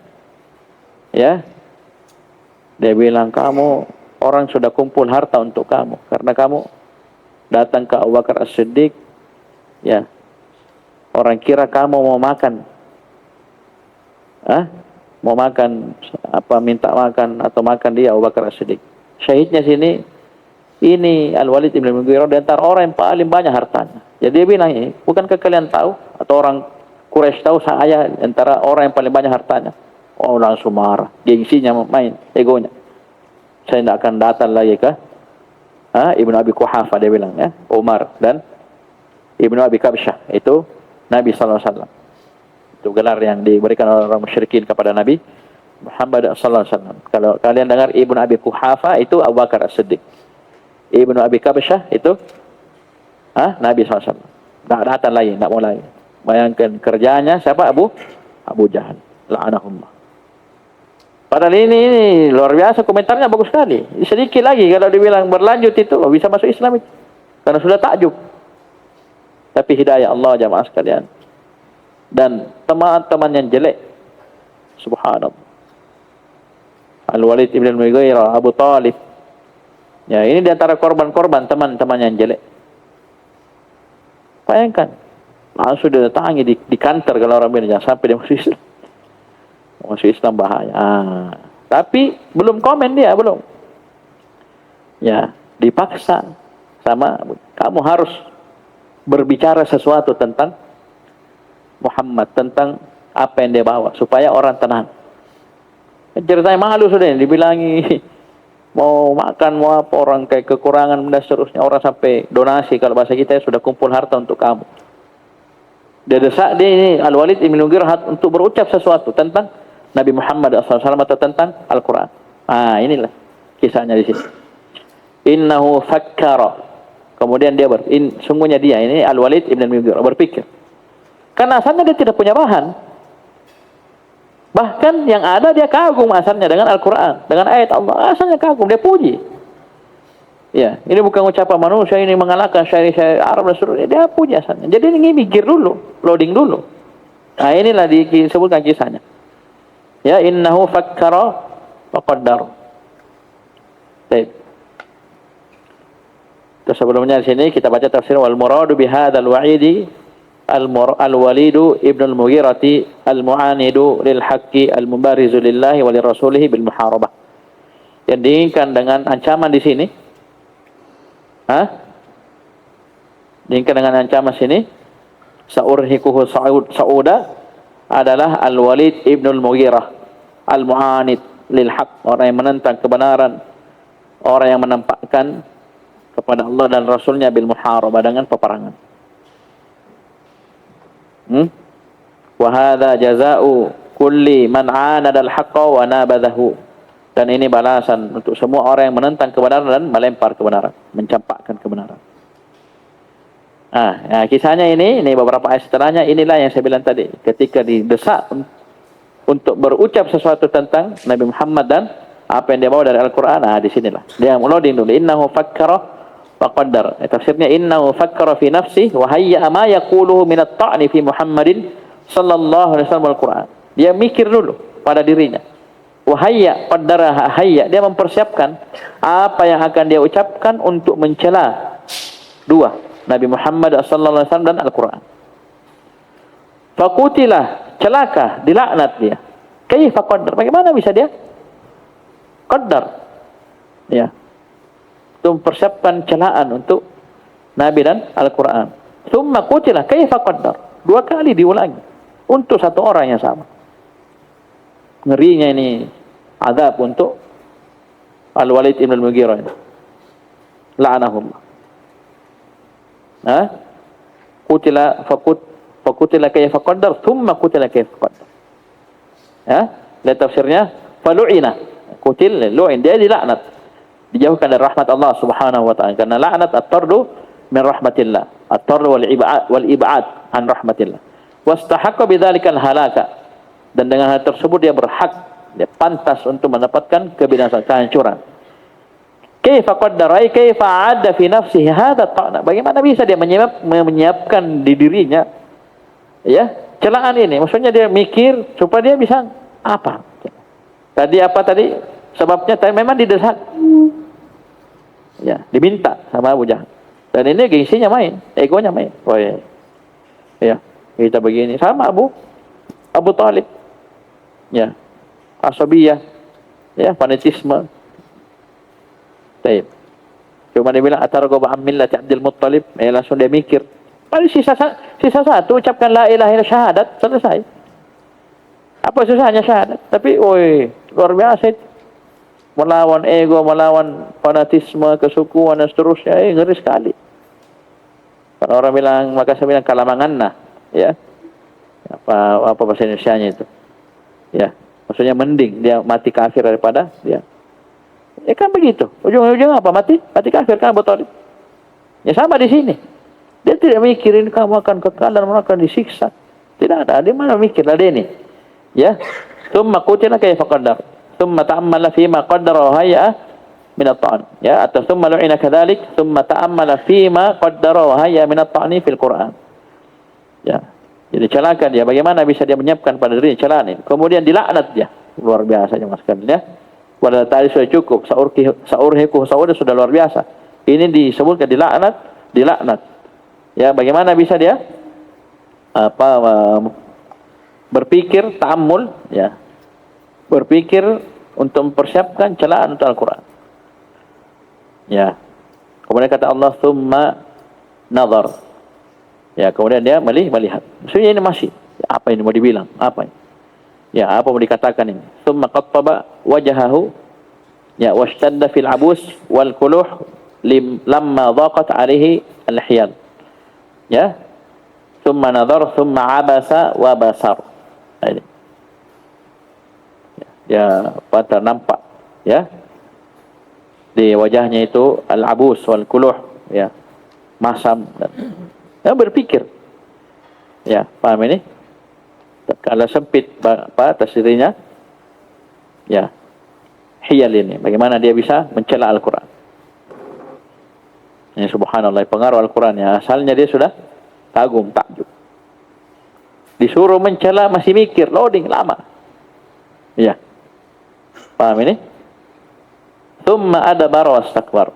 Dia bilang, kamu orang sudah kumpul harta untuk kamu karena kamu datang ke Abu Bakar As-Siddiq, ya. Orang kira kamu mau makan, mau makan apa, minta makan atau makan dia Abu Bakar As-Siddiq. Syahidnya sini, ini Al-Walid ibn al-Mughirah di antara orang yang paling banyak hartanya. Jadi dia bilang, ini bukankah kalian tahu atau orang Quraisy tahu saya antara orang yang paling banyak hartanya? Oh, langsung marah, gengsinya main, egonya. Saya tidak akan datang lagi ke Ibnu Abi Quhafah, dia bilang, ya, Umar dan Ibnu Abi Kabsyah, itu Nabi SAW. Itu gelar yang diberikan oleh orang musyrikin kepada Nabi Muhammad SAW. Kalau kalian dengar Ibnu Abi Quhafah, itu Abu Bakar As-Siddiq. Ibnu Abi Kabsyah itu Nabi SAW. Tak datang lagi, tak mau lagi. Bayangkan kerjanya siapa? Abu Jahal, la'anahullah. Padahal ini luar biasa, komentarnya bagus sekali. Sedikit lagi kalau dibilang berlanjut itu bisa masuk Islam itu. Karena sudah takjub. Tapi hidayah Allah jamaah sekalian. Dan teman-teman yang jelek, subhanallah. Al-Walid ibn al-Mughirah, Abu Talib. Ya, ini di antara korban-korban teman-teman yang jelek. Bayangkan, langsung didatangi di kantor kalau orang bilang, jangan sampai dia masuk Islam. Masuk Islam bahaya. Tapi belum komen dia, belum. Ya, dipaksa sama, kamu harus berbicara sesuatu tentang Muhammad, tentang apa yang dia bawa, supaya orang tenang. Ceritanya malu sudah, dibilangi mau makan, mau apa, orang kayak kekurangan dan seterusnya, orang sampai donasi, kalau bahasa kita sudah kumpul harta untuk kamu. Dia desak dia ini Al-Walid ibn al-Mughirah untuk berucap sesuatu tentang Nabi Muhammad SAW atau tentang Al-Quran. Inilah kisahnya di sini. Innahu fakkara. Kemudian dia sungguhnya dia ini Al-Walid ibn al-Mughirah berpikir. Karena asalnya dia tidak punya bahan. Bahkan yang ada dia kagum asalnya dengan Al-Quran, dengan ayat Allah. Asalnya kagum, dia puji. Ya, ini bukan ucapan manusia, ini mengalahkan syair-syair Arab dan seterusnya. Dia puji asalnya. Jadi ini mikir dulu, loading dulu. Inilah disebutkan kisahnya. Ya, innahu fakkara wa qaddar. Baik. Terus sebelumnya di sini kita baca tafsir wal muradu bi hadzal wa'idi al-Walidu ibn al-Mughirati al-mu'anidu lil haqqi al-mubarizu lillahi wa lirasulihi bil muharabah. Yang diinginkan dengan ancaman di sini, diinginkan dengan ancaman sini, sa'urhikuhu sa'uda, adalah Al-Walid ibn al-Mughirah al-mu'anid lil haq, orang yang menentang kebenaran, orang yang menampakkan kepada Allah dan Rasulnya bil muharabah, dengan peperangan. Wa hadza jazaa'u kulli man 'anada al-haqqa wa nabadahu. Dan ini balasan untuk semua orang yang menentang kebenaran dan melempar kebenaran, mencampakkan kebenaran. Kisahnya ini beberapa ayat setelahnya, inilah yang saya bilang tadi, ketika didesak untuk berucap sesuatu tentang Nabi Muhammad dan apa yang dia bawa dari Al-Quran. Di sinilah dia loading dulu. Innahu fakkara wa qaddar. Tafsirnya innahu fakkara fi nafsi wa hayya ma yaquluhu min at-ta'ni fi Muhammadin sallallahu alaihi wasallam Al-Quran. Dia mikir dulu pada dirinya. Wa hayya qaddara hayya, dia mempersiapkan apa yang akan dia ucapkan untuk mencela dua, Nabi Muhammad sallallahu alaihi wasallam dan Al-Quran. Fakutilah, celaka, dilaknat dia. Kaifa qaddar? Bagaimana bisa dia qaddar? Ya. Itu mempersiapkan celaan untuk Nabi dan Al-Quran. Tsumma qutilah, kaifa qaddar? Dua kali diulangi untuk satu orang yang sama. Ngerinya ini azab untuk Al-Walid ibn al-Mughirah ini. La'anahullah. Qutila fakutila kayfa qaddar thumma qutila kayfa qaddar. Lihat tafsirnya falu'ina. Kutil lu'in, dia dilaknat. Dijauhkan dari rahmat Allah Subhanahu wa taala. Karena laknat at-tardu min rahmatillah. At-tardu wal ib'ad an rahmatillah. Wastahaqqa bidzalika al-halaka. Dan dengan hal tersebut dia berhak, dia pantas untuk mendapatkan kebinasaan, kehancuran. Kaifa qaddara, kaifa adda fi nafsihi hadha ta'na. Bagaimana bisa dia menyiapkan di dirinya ya celaan ini? Maksudnya dia mikir supaya dia bisa apa? Tadi apa tadi? Sebabnya tadi memang didesak. Ya, diminta sama Abu Jahal. Dan ini gengsinya main, egonya main. Oh ya, kita begini sama Abu Talib. Ya, asabiyah, ya, fanatisme. Baik. Cuma dia bilang atarghabu an millati Abdul Muttalib, langsung dia mikir. Paling sisa satu ucapkan la ilaha illallah, syahadat, selesai. Apa susahnya syahadat? Tapi luar biasa itu. Melawan ego, melawan fanatisme, kesukuan dan seterusnya, ngeri sekali. Kalau orang bilang, maka saya bilang kalamanganna, ya. Apa bahasa Indonesianya itu? Ya, maksudnya mending dia mati kafir daripada dia. Ya kan begitu. Ujung-ujungnya apa? Mati kafir kan Abu Thalib. Ya sama di sini. Dia tidak mikirin kamu akan kekal dan akan disiksa. Tidak ada. Dia mana mikir ada ini. Ya. Tsumma qutila kaifa qaddar. Tsumma ta'ammala fima qaddara wa hayya min at-ta'n. Ya, atau tsumma lu'ina kadzalik, tsumma ta'ammala fima qaddara wa hayya min at-ta'ni fil Qur'an. Ya. Jadi celaka dia. Bagaimana bisa dia menyiapkan pada dirinya celaan ini? Kemudian dilaknat dia. Luar biasa ya mas ya. Pada tadi sudah cukup. Saurhiku sudah luar biasa. Ini disebutkan dilaknat. Ya, bagaimana bisa dia berpikir ta'ammul, ya. Berpikir untuk mempersiapkan celaan untuk Al-Quran. Ya. Kemudian kata Allah, "Tsumma nazar." Ya, kemudian dia melihat. Maksudnya ini masih apa ini mau dibilang? Apa ini? Ya, apa mau dikatakan ini? Tsumma qattaba wajahahu, ya, washtadda fil abus wal kuluh lamma dhaqat alaihi al-hiyal. Ya. Tsumma nazar, tsumma abasa wa basar. Ini. Ya, pada nampak, ya. Di wajahnya itu al-abus wal kuluh, ya. Masam dan ya, berpikir. Ya, paham ini? Kalau sempit atas dirinya, ya, hiyal ini. Bagaimana dia bisa mencela Al-Quran? Ini subhanallah, pengaruh Al-Quran ya. Asalnya dia sudah kagum, takjub. Disuruh mencela masih mikir, loading lama. Ya. Paham ini? Tsumma adabara wastakbar.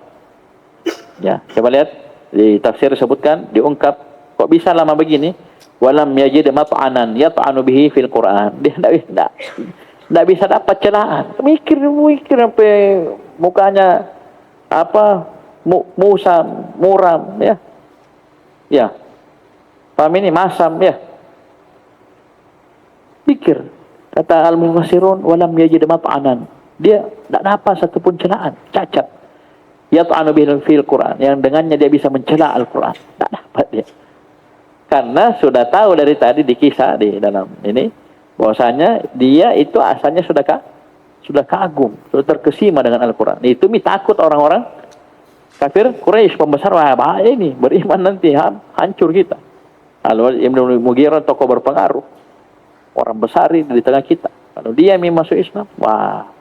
Ya, coba lihat. Di tafsir disebutkan, diungkap, kok bisa lama begini? Walam yajid mat'anan yat'anu bihi fil Qur'an. Dia tidak bisa dapat celaan. Mikir sampai mukanya muram, ya. Ya. Paham ini? Masam, ya. Pikir. Kata al-mufassirun, walam yajid mat'anan. Dia tidak dapat satupun celaan, cacat. Yat'anu bil fil Quran, yang dengannya dia bisa mencela Al-Quran. Tak dapat dia. Karena sudah tahu dari tadi di kisah di dalam ini bahwasanya dia itu asalnya sudah kagum, sudah terkesima dengan Al-Quran. Itu takut orang-orang kafir Quraisy, pembesar, wah bahaya ini, beriman nanti hancur kita. Al-Walid ibn Mughirah tokoh berpengaruh, orang besar di tengah kita. Kalau dia ingin masuk Islam, wah,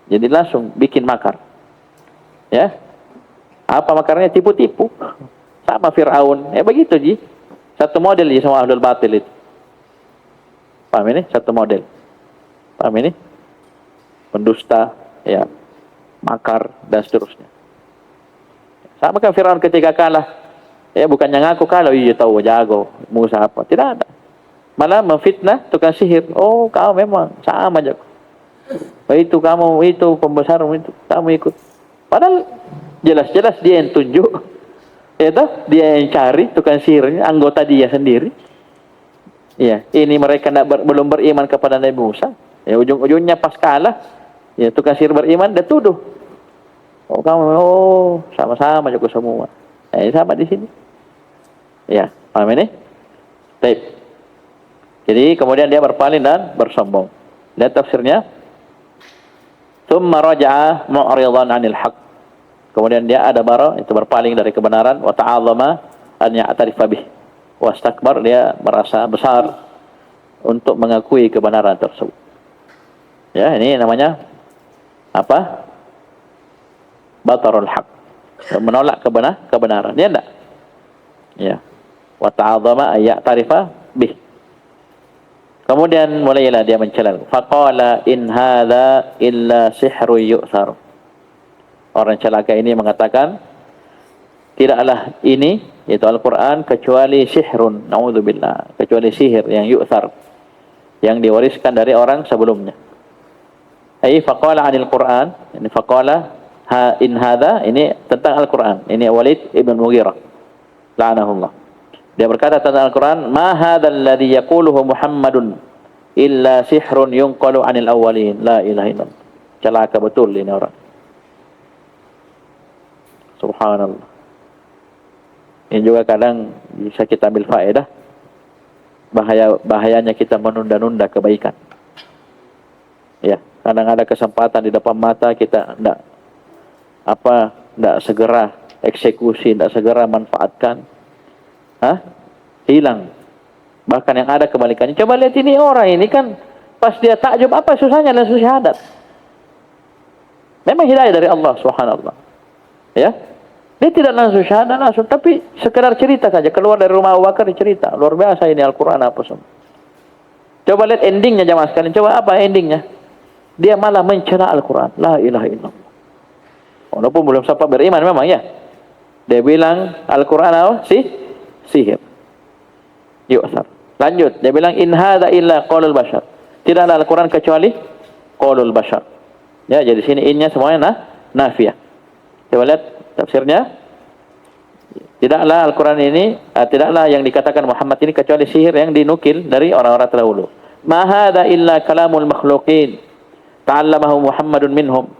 jadi langsung bikin makar. Ya, apa makarnya? Tipu-tipu. Sama Fir'aun. Begitu ji. Satu model ji sama ahlul batil itu. Paham ini? Satu model. Paham ini? Pendusta, ya, makar dan seterusnya. Sama kan Fir'aun ketika kalah. Bukannya ngaku kalah, iya tahu jago, Musa apa. Tidak ada. Malah memfitnah tukang sihir. Oh, kau memang sama aja. Itu kamu, itu pembesar itu, kamu ikut. Padahal jelas-jelas dia yang tunjuk. Dia yang cari tukang sihirnya, anggota dia sendiri. Ya, ini mereka belum beriman kepada Nabi Musa. Ujung-ujungnya pas kalah, ya tukang sihir beriman, dia tuduh. Oh kamu, sama-sama juga semua. Sama di sini. Ya, paham ini? Baik. Jadi kemudian dia berpaling dan bersombong. Lihat tafsirnya. Tsumma raja'a mu'ridan 'anil haqq. Kemudian dia adbara, itu berpaling dari kebenaran, wa ta'azzama an ya'tarifa bih. Wastakbar, dia merasa besar untuk mengakui kebenaran tersebut. Ya, ini namanya apa? Batarul haq. Menolak kebenaran. Dia enggak? Ya. Wa ta'azzama an ya'tarifa bih. Kemudian mulailah dia mencela. Faqala in hadza illa sihrun yu'thar. Orang celaka ini mengatakan, tidaklah ini, yaitu Al-Quran, kecuali sihrun, na'udzubillah, kecuali sihir yang yu'thar, yang diwariskan dari orang sebelumnya. Faqala 'anil Quran, ini faqala in hadza, ini tentang Al-Quran. Ini Walid ibn Mughirah, la'anahullah. Dia berkata tentang Al-Quran, ma hadzal ladzi yaquluhu Muhammadun illa sihrun yunqalu 'anil awwalin. La ilaha illallah. Celaka betul ini orang. Subhanallah. Ini juga kadang bisa kita ambil faedah. Bahayanya kita menunda-nunda kebaikan. Ya, kadang ada kesempatan di depan mata kita enggak segera eksekusi, enggak segera manfaatkan. Hilang. Bahkan yang ada kebalikannya. Coba lihat ini orang ini kan pas dia takjub, apa susahnya langsung syahadat. Memang hidayah dari Allah subhanallah. Ya, dia tidak langsung syahadat langsung, tapi sekedar cerita saja, keluar dari rumah Abu Bakar cerita, luar biasa ini Al-Quran apa semua. Coba lihat endingnya jamaah sekalian, coba apa endingnya? Dia malah mencela Al-Quran, la ilaha illallah. Walaupun belum sempat beriman memang ya. Dia bilang Al-Quran apa? Sihir. Yu'thar. Lanjut, dia bilang in hadza illa qaulul bashar. Tidaklah Al-Quran kecuali qaulul bashar. Ya, jadi sini innya semuanya nafiyah. Coba lihat tafsirnya. Tidaklah Al-Quran ini, tidaklah yang dikatakan Muhammad ini kecuali sihir yang dinukil dari orang-orang terdahulu. Ma hadza illa kalamul makhluqin ta'allamahu Muhammadun minhum.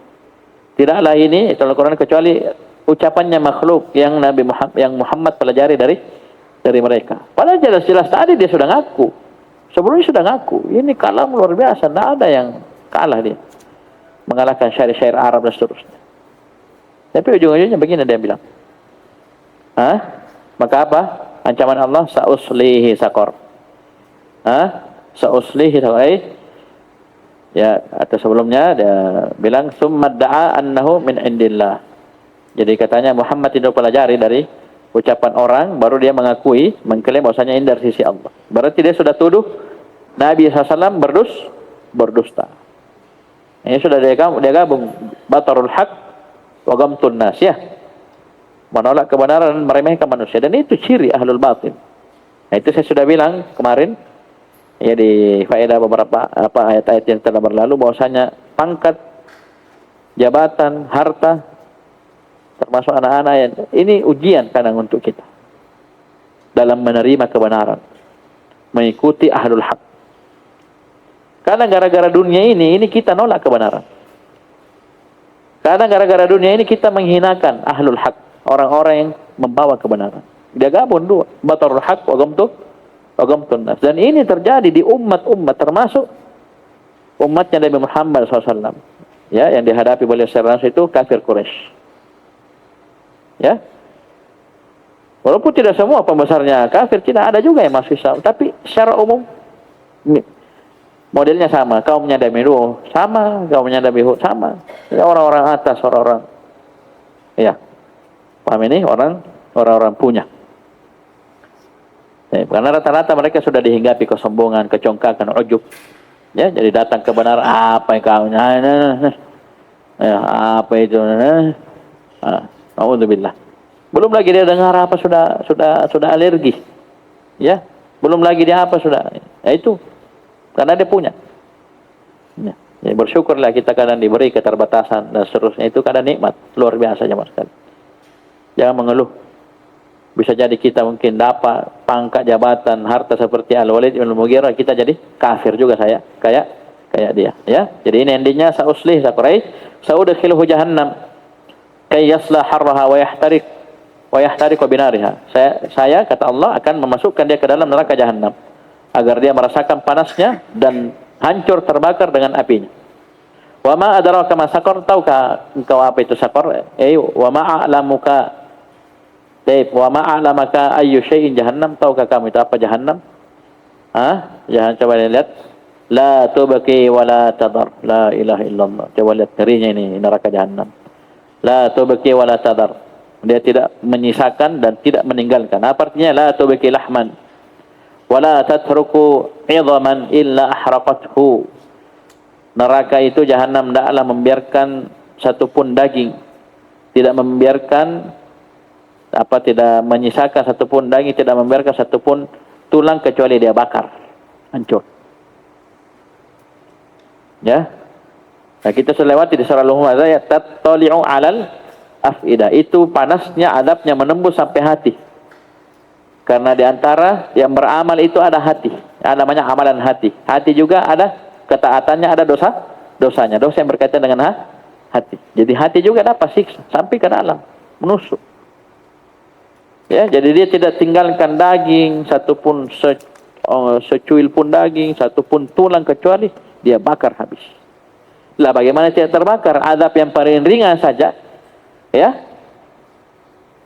Tidaklah ini itu Al-Quran kecuali ucapannya makhluk yang Muhammad pelajari dari mereka. Padahal jelas-jelas tadi dia sudah ngaku. Sebelumnya sudah ngaku. Ini kalam luar biasa, tidak ada yang kalah dia. Mengalahkan syair-syair Arab dan seterusnya. Tapi ujung-ujungnya begini dia bilang. Maka apa? Ancaman Allah, sa'uslihi saqar. Sa'uslihi saqar. Ya, atau sebelumnya dia bilang summa da'a annahu min indillah. Jadi katanya Muhammad tidak pelajari dari ucapan orang, baru dia mengakui, mengklaim bahwasanya ini dari sisi Allah. Berarti dia sudah tuduh Nabi SAW berdusta. Ini sudah dia gabung batarul haq wa gamtun nas, ya. Menolak kebenaran dan meremehkan manusia, dan itu ciri ahlul batin. Nah, itu saya sudah bilang kemarin ya di faedah beberapa ayat-ayat yang telah berlalu, bahwasanya pangkat, jabatan, harta, termasuk anak-anak yang ini ujian kadang untuk kita dalam menerima kebenaran, mengikuti ahlul haq. Karena gara-gara dunia ini kita nolak kebenaran. Karena gara-gara dunia ini kita menghinakan ahlul haq, orang-orang yang membawa kebenaran. Dia gabung dua, batarul haq wa gamtun nas. Dan ini terjadi di umat-umat, termasuk umatnya Nabi Muhammad SAW. Ya, yang dihadapi beliau secara langsung itu kafir Quraisy. Ya, walaupun tidak semua pembesarnya kafir, tidak ada juga yang masuk Islam. Tapi secara umum Modelnya sama, kaumnya Damiru sama, kaumnya Nabi Hud sama. Ya, orang-orang atas, orang-orang, ya, paham ini, orang-orang punya. Ya, karena rata-rata mereka sudah dihinggapi kesombongan, kecongkakan, ujub. Ya, jadi datang kebenaran, apa yang kau, ya, apa itu, Alhamdulillah. Belum lagi dia dengar apa sudah alergi, ya. Belum lagi dia apa sudah, ya itu, karena dia punya. Ya. Jadi bersyukurlah kita kadang diberi keterbatasan dan seterusnya, itu kadang nikmat luar biasa jemaah sekalian. Jangan mengeluh. Bisa jadi kita mungkin dapat pangkat, jabatan, harta seperti Al-Walid bin Mughirah, kita jadi kafir juga kayak dia, ya. Jadi ini endingnya sa'uslih Quraisy, sa'udkhiluhu jahannam kay yasla harraha wa yahtariq binariha. Saya kata Allah akan memasukkan dia ke dalam neraka jahanam agar dia merasakan panasnya dan hancur terbakar dengan apinya. Wa ma adraka ma saqar, tahukah engkau apa itu saqar? Wa ma a'lamuka, wa ma a'lamaka ayyu syai'in jahannam, tahukah kamu itu apa jahannam? Jangan coba lihat. La tubqi wa la tadar. La ilaha illallah. Coba lihat ngerinya ini neraka jahannam. La tubqi wa la tadar. Dia tidak menyisakan dan tidak meninggalkan. Apa artinya? La tubqi lahman wa la tatruku 'idhaman illa ahraqathu. Neraka itu jahannam tidaklah membiarkan satupun daging, tidak membiarkan tidak menyisakan satupun daging, tidak membiarkan satupun tulang kecuali dia bakar, hancur. Ya. Nah, kita sudah lewati di surah Al-Humazah, ya, tattali'u 'alal af'idah. Itu panasnya adabnya menembus sampai hati. Karena di antara yang beramal itu ada hati. Ada namanya amalan hati. Hati juga ada ketaatannya, ada dosanya. Dosa yang berkaitan dengan hati. Jadi hati juga dapat siksa sampai ke dalam, menusuk. Ya, jadi dia tidak tinggalkan daging satupun, secuil pun daging, satupun tulang kecuali dia bakar habis. Lah bagaimana tidak terbakar? Azab yang paling ringan saja, ya,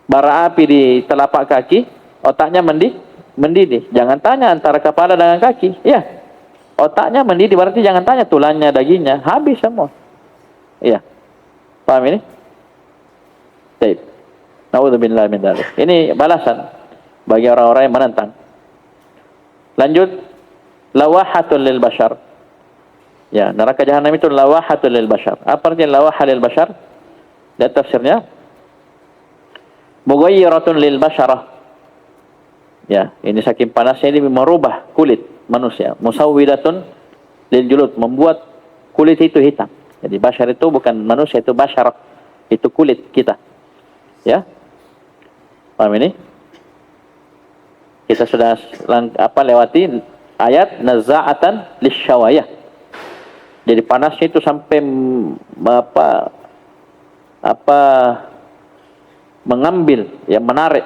bara api di telapak kaki, otaknya mendidih. Jangan tanya antara kepala dengan kaki, ya, otaknya mendidih, berarti jangan tanya tulangnya, dagingnya, habis semua. Iya, paham ini? Baik. Na'udzubillah min dzalik. Ini balasan bagi orang-orang yang menentang. Lanjut, lawahatul lil bashar. Ya, neraka jahanam itu lawahatul lil bashar. Apa artinya lawahah lil bashar? Lihat tafsirnya. Mughayyiratun lil basharah. Ya, ini saking panasnya ini merubah kulit manusia. Musawwidatun lil julud, membuat kulit itu hitam. Jadi bashar itu bukan manusia, itu basharah. Itu kulit kita. Ya. Paham ini? Kita sudah lewati ayat nazza'atan lisyawayah. Jadi panasnya itu sampai mengambil, ya, menarik,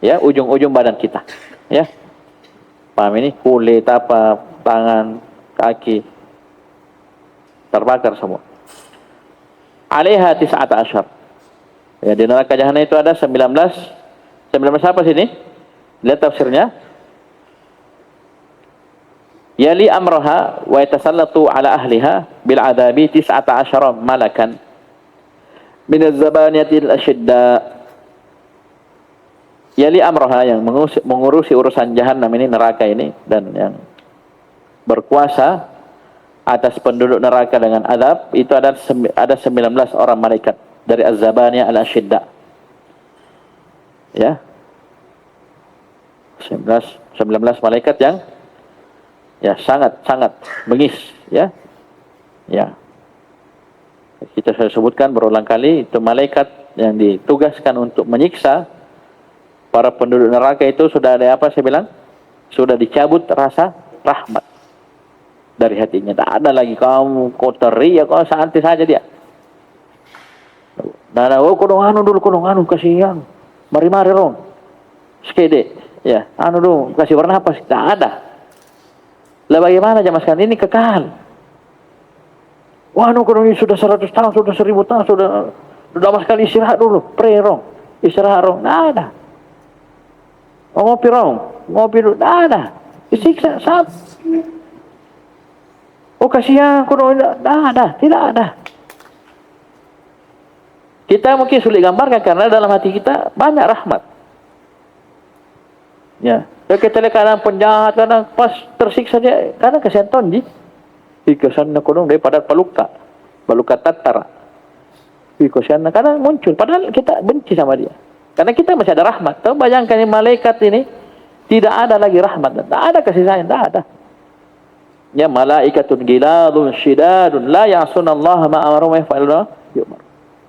ya, ujung-ujung badan kita, ya. Paham ini? Kulit, tangan, kaki terbakar semua. 'Alaiha 19. Ya, di neraka jahanam itu ada 19 apa sini? Lihat tafsirnya. Yali amraha wa yatasallatu ala ahliha bil adabi 19 malakan min az-zabaniyatil ashidda. Yali amraha, yang mengurusi urusan jahanam ini, neraka ini, dan yang berkuasa atas penduduk neraka dengan azab itu ada 19 orang malaikat dari az-zabaniyah al-ashidda. Ya. 19 malaikat yang, ya, sangat bengis, ya. Ya. Kita sudah sebutkan berulang kali, itu malaikat yang ditugaskan untuk menyiksa para penduduk neraka itu sudah ada apa saya bilang? Sudah dicabut rasa rahmat dari hatinya. Tak ada lagi kamu koteri, ya, kau santai saja dia. Nah, kodong anu kasihan. Mari rong. Skede. Ya, anu dong, kasih bernapas. Tak ada. Lah bagaimana jemaah sekalian, ini kekal. Wah, anu kodong ini sudah 100 tahun, sudah 1000 tahun, sudah lama sekali, istirahat dulu. Rong. Istirahat rong. Nah, ada. Ngopi rong. Ngopi dulu. Nah, ada. Disiksa. Oh kasihan, tidak ada. Kita mungkin sulit gambarkan karena dalam hati kita banyak rahmat. Ya, kalau kita lihat kadang penjahat, kadang pas tersiksa dia, kadang kasihan tonji. Kasihan na kunung daripada paluka tatar. Kasihan na kadang muncul, padahal kita benci sama dia. Karena kita masih ada rahmat. Tahu bayangkan ini malaikat ini tidak ada lagi rahmat, tidak ada kasih sayang, tidak ada. Ya malaikatun giladun syidadun la ya'sunallaha ma amara wa yaf'aluna yu'mar.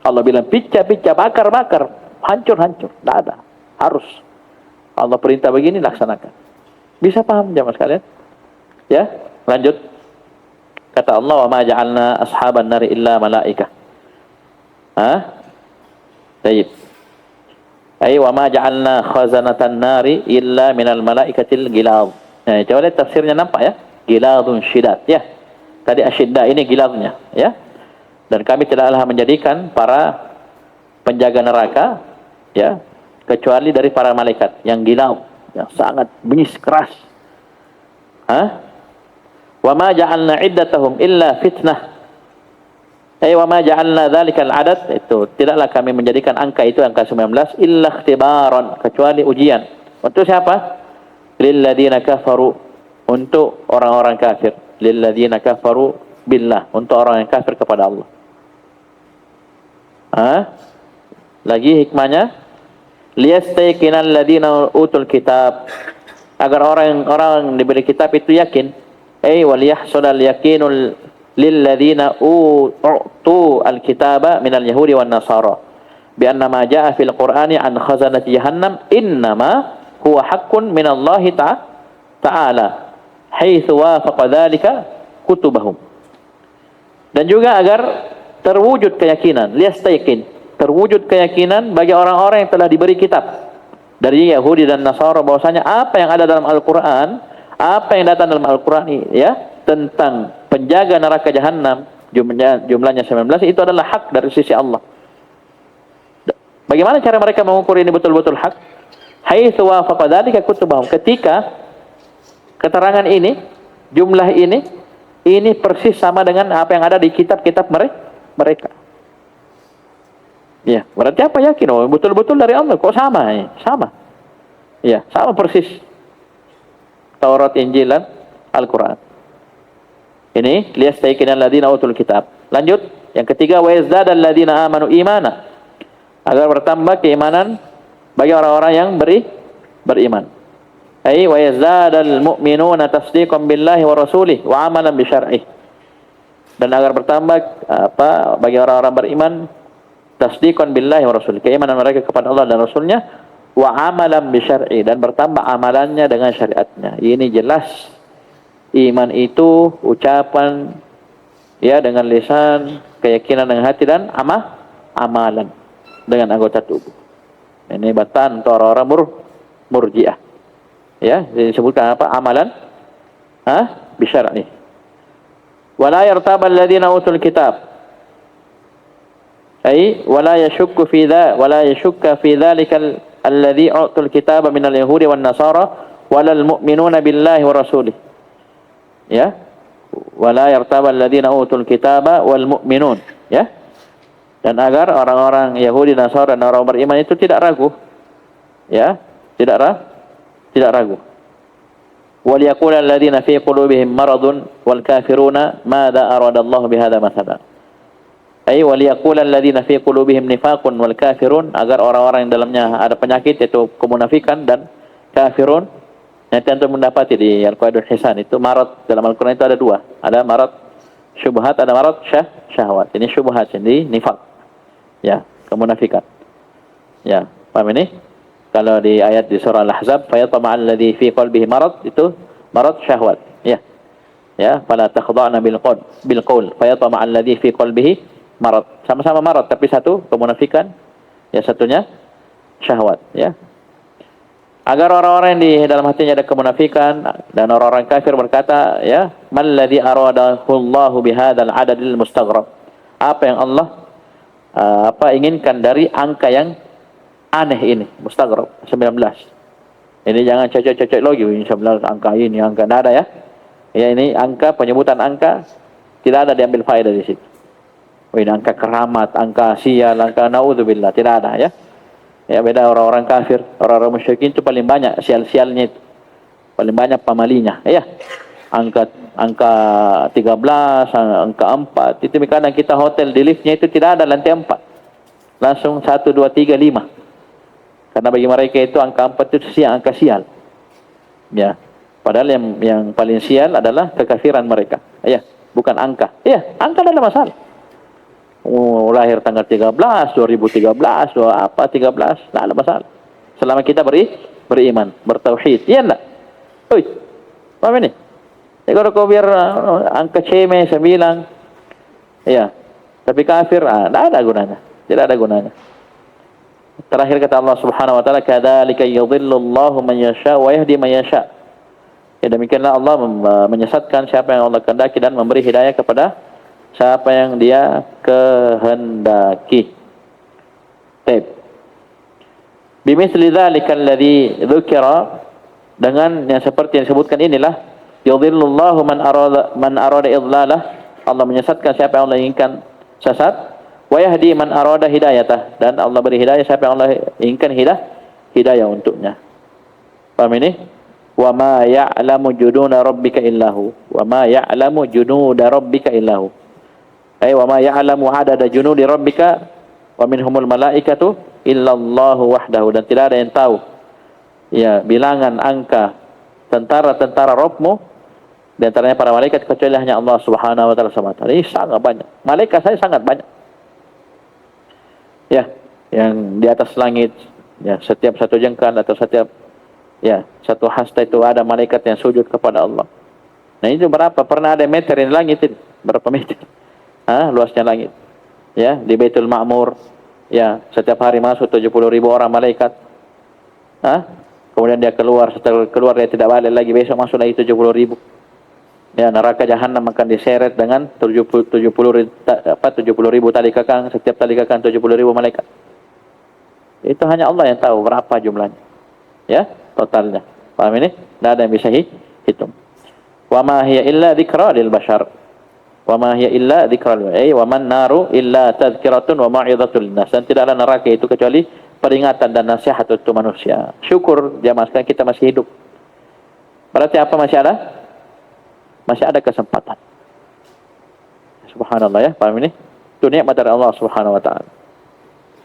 Allah bilang picca-picca, bakar-bakar, hancur-hancur, tidak ada. Harus. Allah perintah begini, laksanakan. Bisa paham jemaah sekalian? Ya, lanjut. Kata Allah, wa ma ja'alna ashaban nari illa malaikah. Baik. Ay wa ma ja'alna khazanatan nari illa minal malaikatil gilad. Nah, coba lihat tafsirnya nampak ya. Giladun syidad, ya. Tadi asyidda ini giladnya, ya. Dan kami tidaklah menjadikan para penjaga neraka, ya, kecuali dari para malaikat yang gilad, yang sangat bengis keras. Wa ma ja'alna iddatahum illa fitnah. Wa ma ja'alna dzalikal adad, itu tidaklah kami menjadikan angka itu angka 19 illa ikhtibaran, kecuali ujian. Untuk siapa? Lil ladzina kafaru, untuk orang-orang kafir. Lil ladzina kafaru billah, untuk orang yang kafir kepada Allah. Lagi hikmahnya, liyastayqinal ladzina utul kitab, agar orang-orang diberi kitab itu yakin. Waliyahsulal yakinul lil ladzina utu al-kitaba minal yahudi wan nasara bi anna ma jaa fil qur'ani an khazanati jahannam innama huwa haqqun minallahi ta'ala haitsu wafaqa dzalika kutubahum. Dan juga agar terwujud keyakinan, liyastayqin, terwujud keyakinan bagi orang-orang yang telah diberi kitab dari Yahudi dan Nasara, bahwasanya apa yang ada dalam Al-Qur'an, apa yang datang dalam Al-Qur'an ya, tentang penjaga neraka jahanam, jumlahnya 19, itu adalah hak dari sisi Allah. Bagaimana cara mereka mengukur ini betul-betul hak? Haitsu wafaqa dzalika kutubahum, ketika keterangan ini, jumlah ini persis sama dengan apa yang ada di kitab-kitab mereka. Ya, berarti apa, yakin? Oh, betul-betul dari Allah. Kok sama? Sama. Ya, sama persis. Taurat, Injil, dan Al-Quran. Ini liyastayqinal ladzina utul kitab. Lanjut, yang ketiga, wa yazdadal ladzina amanu imana, agar bertambah keimanan bagi orang-orang yang beriman. Wa yazdadal mu'minuna tasdiqan billahi wa rasulih wa amalan bi syar'ih. Dan agar bertambah bagi orang-orang beriman tasdiqan billahi wa rasulih, keimanan mereka kepada Allah dan Rasulnya, wa amalan bi syar'i, dan bertambah amalannya dengan syariatnya. Ini jelas iman itu ucapan ya dengan lisan, keyakinan dengan hati, dan amalan dengan anggota tubuh. Ini batan untuk orang-orang murji'ah. Ya, disebutkan apa? Amalan bi syar'i. Wala yartabal ladzina utul kitab. Wala yashukka fi dzalika alladzi utul kitaba minal yahudi wan nasara walal mu'minuna billahi wa rasulih. Ya. Wala yartabal ladzina utul kitaba wal mu'minun, ya. Dan agar orang-orang Yahudi, Nasara, dan orang beriman itu tidak ragu. Ya, tidak ragu. Wal yaqulal ladzina fi qulubihim maradun wal kafiruna madza aradallahu bihadza mathalan. Wal yaqulal ladzina fi qulubihim nifaqun wal kafirun, agar orang-orang yang dalamnya ada penyakit, yaitu kemunafikan dan kafirun. Nanti antum mendapati di Al-Qaidul Hisan itu marad dalam Al-Qur'an itu ada dua. Ada marad syubhat, ada marad syahwat. Ini syubhat, ini nifaq. Ya, kemunafikan. Ya, paham ini? Kalau di ayat di surah Al-Ahzab, fayatama'al ladzi fi qalbihi marad, itu marad syahwat. Ya. Ya, fala takhda'na bil qaul fayatama'al ladzi fi qalbihi marad. Sama-sama marad, tapi satu kemunafikan, ya satunya syahwat, ya. Agar orang-orang yang di dalam hatinya ada kemunafikan dan orang-orang kafir berkata, ya, mal ladzi aradahu Allahu bihadzal adadil mustaghrab. Apa yang Allah inginkan dari angka yang aneh ini, mustaghrab 19. Ini jangan cocok-cocok lagi 19 angka ini, angka, tidak ada ya. Ya, ini angka, penyebutan angka tidak ada diambil faedah di situ. Oh, ini angka keramat, angka sial, angka naudzubillah, tidak ada ya. Ya, beda orang-orang kafir, orang-orang musyrikin itu paling banyak sial-sialnya itu. Paling banyak pamalinya, ya. Angka 13, angka 4, itu kadang kita hotel di liftnya itu tidak ada lantai 4. Langsung 1 2 3 5. Karena bagi mereka itu angka 4 itu sial, angka sial. Ya. Padahal yang paling sial adalah kekafiran mereka. Ya, bukan angka. Ya, angka adalah masalah. Oh, lahir tanggal 13, 2013, 13, tidak ada masalah. Selama kita beriman, bertauhid. Iya enggak? Oi, paham ini? Ya, kalau kau biar angka ceme 9, ya, tapi kafir, tidak ada gunanya. Tidak ada gunanya. Terakhir kata Allah Subhanahu wa taala, kadzalika yudhillullahu man yasha wa yahdi man yasha. Ya, demikianlah Allah menyesatkan siapa yang Allah kehendaki dan memberi hidayah kepada siapa yang dia kehendaki. Baik. Bimithli dzalika alladhi dzukira, dengan yang seperti yang disebutkan inilah, yudhillullahu man arada idlalah, Allah menyesatkan siapa yang Allah inginkan sesat, wa yahdi man arada hidayatah, dan Allah beri hidayah siapa yang Allah inginkan hidayah untuknya. Paham ini? Wa ma ya'lamu junuda rabbika illahu, wa ma ya'lamu junuda rabbika illahu, ay wa ma ya'lamu adada junudi rabbika wa minhumul malaikatu illallahu wahdahu, dan tidak ada yang tahu ya bilangan angka tentara-tentara Rabbmu di antaranya para malaikat kecuali hanya Allah Subhanahu wa taala semata. Ini sangat banyak. Malaikat saya sangat banyak. Ya, yang di atas langit, ya, setiap satu jengkal atau setiap, ya, satu hasta itu ada malaikat yang sujud kepada Allah. Nah, itu berapa? Pernah ada meter di langit itu? Berapa meter? Luasnya langit. Ya, di Baitul Ma'mur, ya, setiap hari masuk 70.000 orang malaikat. Kemudian dia keluar, setelah keluar dia tidak balik lagi, besok masuk lagi 70.000. Ya, neraka jahanam akan diseret dengan 70.000 tali kekang, setiap tali kekang 70.000 malaikat. Itu hanya Allah yang tahu berapa jumlahnya. Ya, totalnya. Paham ini? Tidak ada yang bisa hitung. Wa ma hiya illa dzikra lil bashar. Wa ma hiya illa dzikra lil, wa man naru illa tadhkiratun wa mau'izatul linnas. Dan tidaklah neraka itu kecuali peringatan dan nasihat untuk manusia. Syukur jamaah sekalian kita masih hidup. Berarti apa masih ada? Masih ada kesempatan. Subhanallah, ya, paham ini? Itu nikmat dari Allah Subhanahu wa taala.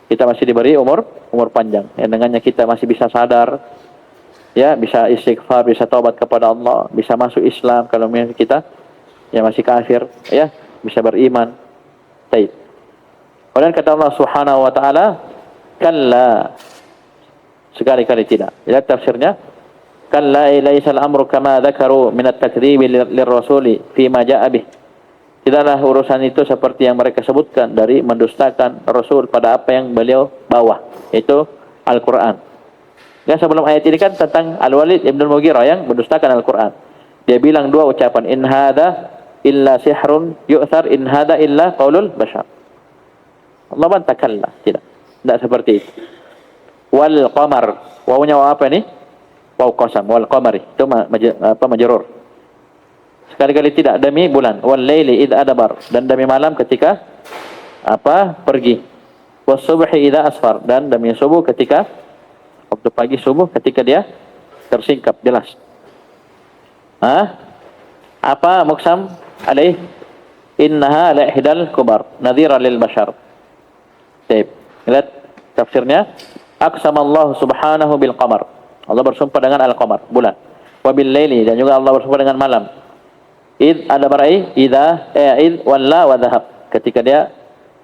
Kita masih diberi umur panjang. Yang dengannya kita masih bisa sadar, ya, bisa istighfar, bisa taubat kepada Allah, bisa masuk Islam kalau kita ya masih kafir, ya, bisa beriman. Baik. Kemudian kata Allah Subhanahu wa taala, kalla, sekali-kali tidak. Ya, tafsirnya, kalla laisal amru kama dzakaru min at-takdzibi lirrasuli fi ma jaa bih. Tidaklah urusan itu seperti yang mereka sebutkan dari mendustakan Rasul pada apa yang beliau bawa, itu Al-Quran. Ya, sebelum ayat ini kan tentang Al-Walid Ibn Mughirah yang mendustakan Al-Quran. Dia bilang dua ucapan, in hadha illa sihrun yu'thar, in hadha illa qaulul bashar. Allah bantah, kalla, tidak seperti itu. Wal qamar, wawunya waw apa ini? Waw qasam, wal qamari, itu majrur. Sekali-kali tidak, demi bulan. Wal laili idza adbar, dan demi malam ketika pergi. Was subhi idza asfar, dan demi subuh ketika waktu pagi, subuh ketika dia tersingkap jelas. Apa muqsam alaih? Innaha la ihdal kubar nadhira lil bashar. Baik, lihat tafsirnya. Aqsamallahu subhanahu bil qamar, Allah bersumpah dengan al-qamar, bulan. Wa bil laili, dan juga Allah bersumpah dengan malam. Id ada barai id walla wa dhahab, ketika dia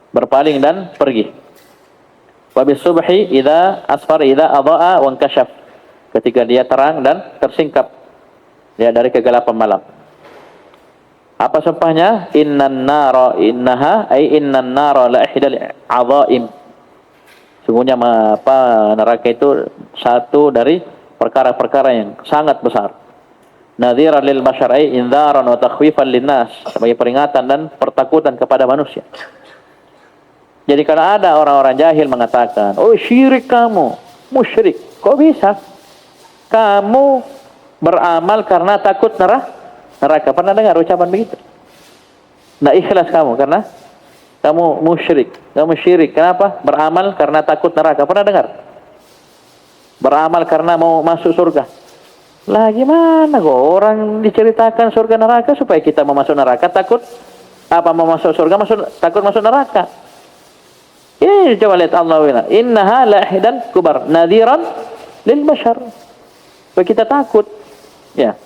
berpaling dan pergi. Wa bis subhi idza asfar idza adaa wa inkashaf, ketika dia terang dan tersingkap ya dari kegelapan malam. Apa sumpahnya? Innan nara, innaha ay innan nara la ihdal azaim. Sungguhnya neraka itu satu dari perkara-perkara yang sangat besar. Nadhiran lil masyara'i indharan wa takhwifan linnas, sebagai peringatan dan pertakutan kepada manusia. Jadi kalau ada orang-orang jahil mengatakan, oh syirik kamu, musyrik. Kok bisa? Kamu beramal karena takut neraka. Pernah dengar ucapan begitu? Tidak ikhlas kamu karena kamu musyrik. Kamu syirik. Kenapa? Beramal karena takut neraka. Pernah dengar? Beramal karena mau masuk surga. Lah gimana kok orang diceritakan surga neraka supaya kita mau masuk neraka takut apa mau masuk surga takut masuk neraka. Ini coba lihat Allah wina. Innaha lahidan kubar nadiran lil bashar. Supaya kita takut. Ya.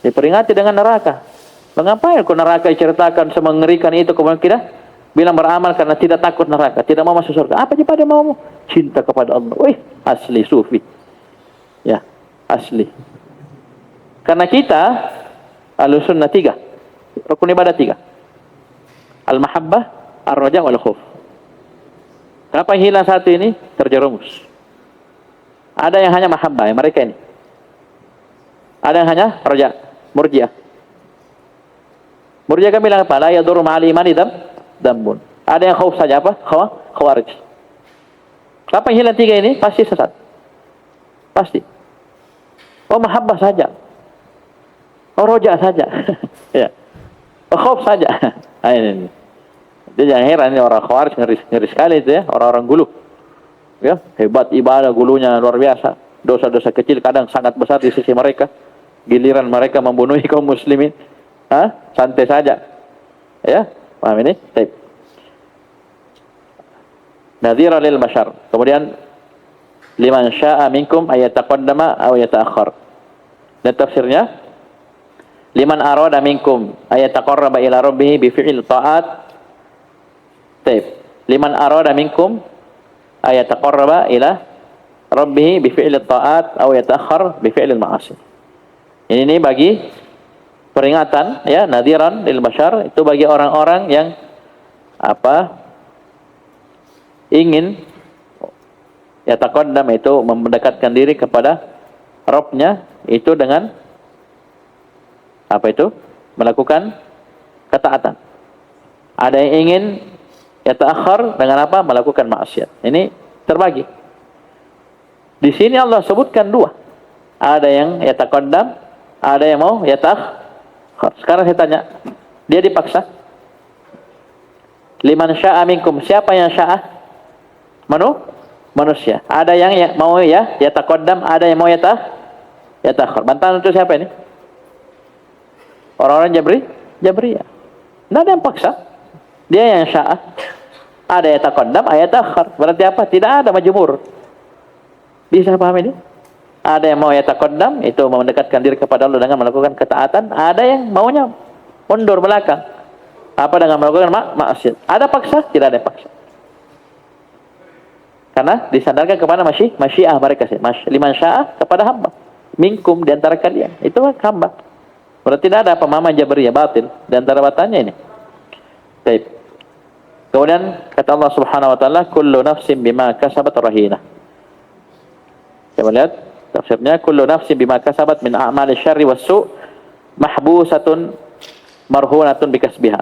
Diperingati dengan neraka. Mengapa kok neraka diceritakan semengerikan itu kemudian kita bilang beramal karena tidak takut neraka, tidak mau masuk surga. Apa sih pada mau? Cinta kepada Allah. Wih, asli sufi. Ya, asli. Karena kita Ahlussunnah 3. Rukun ibadah 3. Al-mahabbah, ar-raja wal khauf. Kenapa hilang satu ini? Terjerumus. Ada yang hanya mahabbah, mereka ini. Ada yang hanya raja, murjiah. Murjiah kan bilang apa? La yadurru ma'al imani dambun. Ada yang khauf saja apa? Khawarij. Kenapa hilang 3 ini? Pasti sesat. Pasti. Oh mahabbah saja. Oh roja saja. Ya. Oh khauf saja. Nah, ini. Jadi jangan heran ini orang khawarij ngeri sekali itu ya, orang-orang gulu. Ya, hebat ibadah gulunya luar biasa. Dosa-dosa kecil kadang sangat besar di sisi mereka. Giliran mereka membunuh kaum muslimin, santai saja. Ya, paham ini? Baik. Nadhira lil bashar. Kemudian liman syaa minkum ayataqaddama aw yata'akhkhar. Dan tafsirnya liman arada minkum ayataqarraba ila rabbih bi fi'il ta'at. Baik. Liman arada minkum ayataqarraba ila rabbih bi fi'il ta'at aw yata'akhkhar bi fi'il ma'asi. Ini bagi peringatan ya, nadhiran lil bashar, itu bagi orang-orang yang ingin ya taqaddam, itu mendekatkan diri kepada Rabb-nya itu dengan melakukan ketaatan. Ada yang ingin ya ta'akhir dengan melakukan maksiat. Ini terbagi. Di sini Allah sebutkan 2. Ada yang ya taqaddam, ada yang mau ya ta'akhir. Sekarang saya tanya, dia dipaksa? Liman syaa minkum, siapa yang syaa? Manusia. Ada yang mau ya taqaddam, ada yang mau ya ta'akhir. Bantahan itu siapa ini? Orang-orang Jabriyah. Tidak ada yang paksa. Dia yang syaa. Ada ya taqaddam, ada ya ta'akhir. Berarti apa? Tidak ada majmur. Bisa paham ini? Ada yang mau ya taqaddam, itu mau mendekatkan diri kepada Allah dengan melakukan ketaatan. Ada yang maunya mundur belakang. Dengan melakukan maksiat. Ada paksa? Tidak ada paksa. Karena disandarkan kepada masyiah mereka sih. Liman syaa kepada hamba. Minkum di antara kalian. Itu hamba. Berarti tidak ada pemahaman Jabriyah batil di antara batanya ini. Baik. Kemudian kata Allah Subhanahu wa taala, kullu nafsin bima kasabat rahinah. Coba lihat tafsirnya, kullu nafsin bima kasabat min a'mali syarri was-su' mahbusatun marhunatun bikasbiha.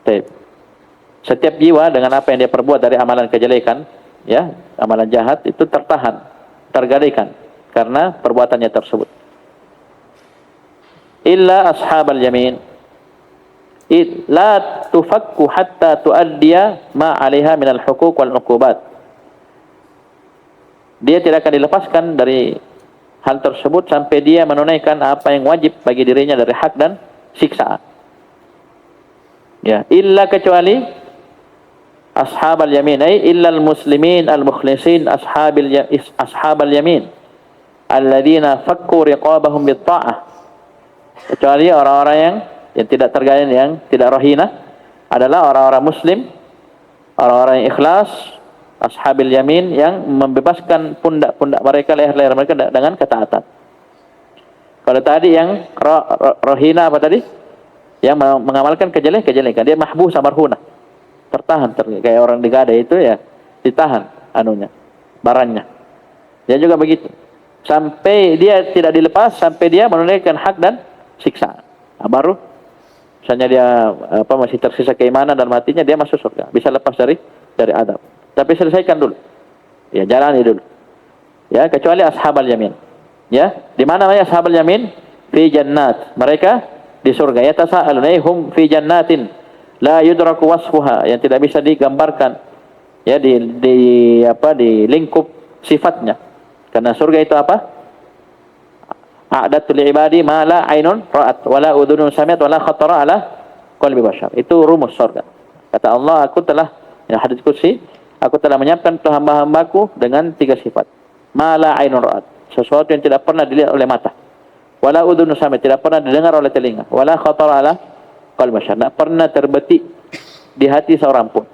Baik. Setiap jiwa dengan apa yang dia perbuat dari amalan kejelekan, ya, amalan jahat itu tertahan, tergadaikan karena perbuatannya tersebut. Illa ashabal yamin la tufakku hatta tuaddiya ma 'alaiha minal huquq wal 'uqubat. Dia tidak akan dilepaskan dari hal tersebut sampai dia menunaikan apa yang wajib bagi dirinya dari hak dan siksaan. Ya, illa kecuali ashabal yamin, ay illa al-muslimin al-mukhlisin ashabal yamin alladzina fakku riqabahum bit-ta'ah. Kecuali orang-orang yang tidak tergadai, yang tidak rohina, adalah orang-orang muslim, orang-orang yang ikhlas, ashabil yamin, yang membebaskan pundak-pundak mereka, leher-leher mereka dengan ketaatan. Kalau tadi yang rohina yang mengamalkan kejelekan, dia mahbus marhuna, tertahan, kayak orang digadai itu ya, ditahan barangnya. Dia juga begitu. Sampai dia tidak dilepas, sampai dia menunaikan hak dan siksa. Baru misalnya dia masih tersisa keimanan dan matinya, dia masuk surga, bisa lepas dari adab. Tapi selesaikan dulu. Ya, jalani dulu. Ya, kecuali ashabal yamin. Ya, di mana mereka ashabul yamin? Fi jannat. Mereka di surga. Yatasaaluna hum fi jannatin la yudraku wasfuha, yang tidak bisa digambarkan. Ya, di lingkup sifatnya. Karena surga itu apa? A'datul ibadi ma la ainun ra'at wala udhunun sami'at wala khatara ala qalbi bashar. Itu rumus surga. Kata Allah, aku telah, ya hadits qudsi, aku telah menyiapkan untuk hamba-hambaku dengan 3 sifat. Ma la ainun ra'at, sesuatu yang tidak pernah dilihat oleh mata. Wala udhunun sami'at, tidak pernah didengar oleh telinga. Wala khatara ala qalbi bashar, tidak pernah terbetik di hati seorang pun.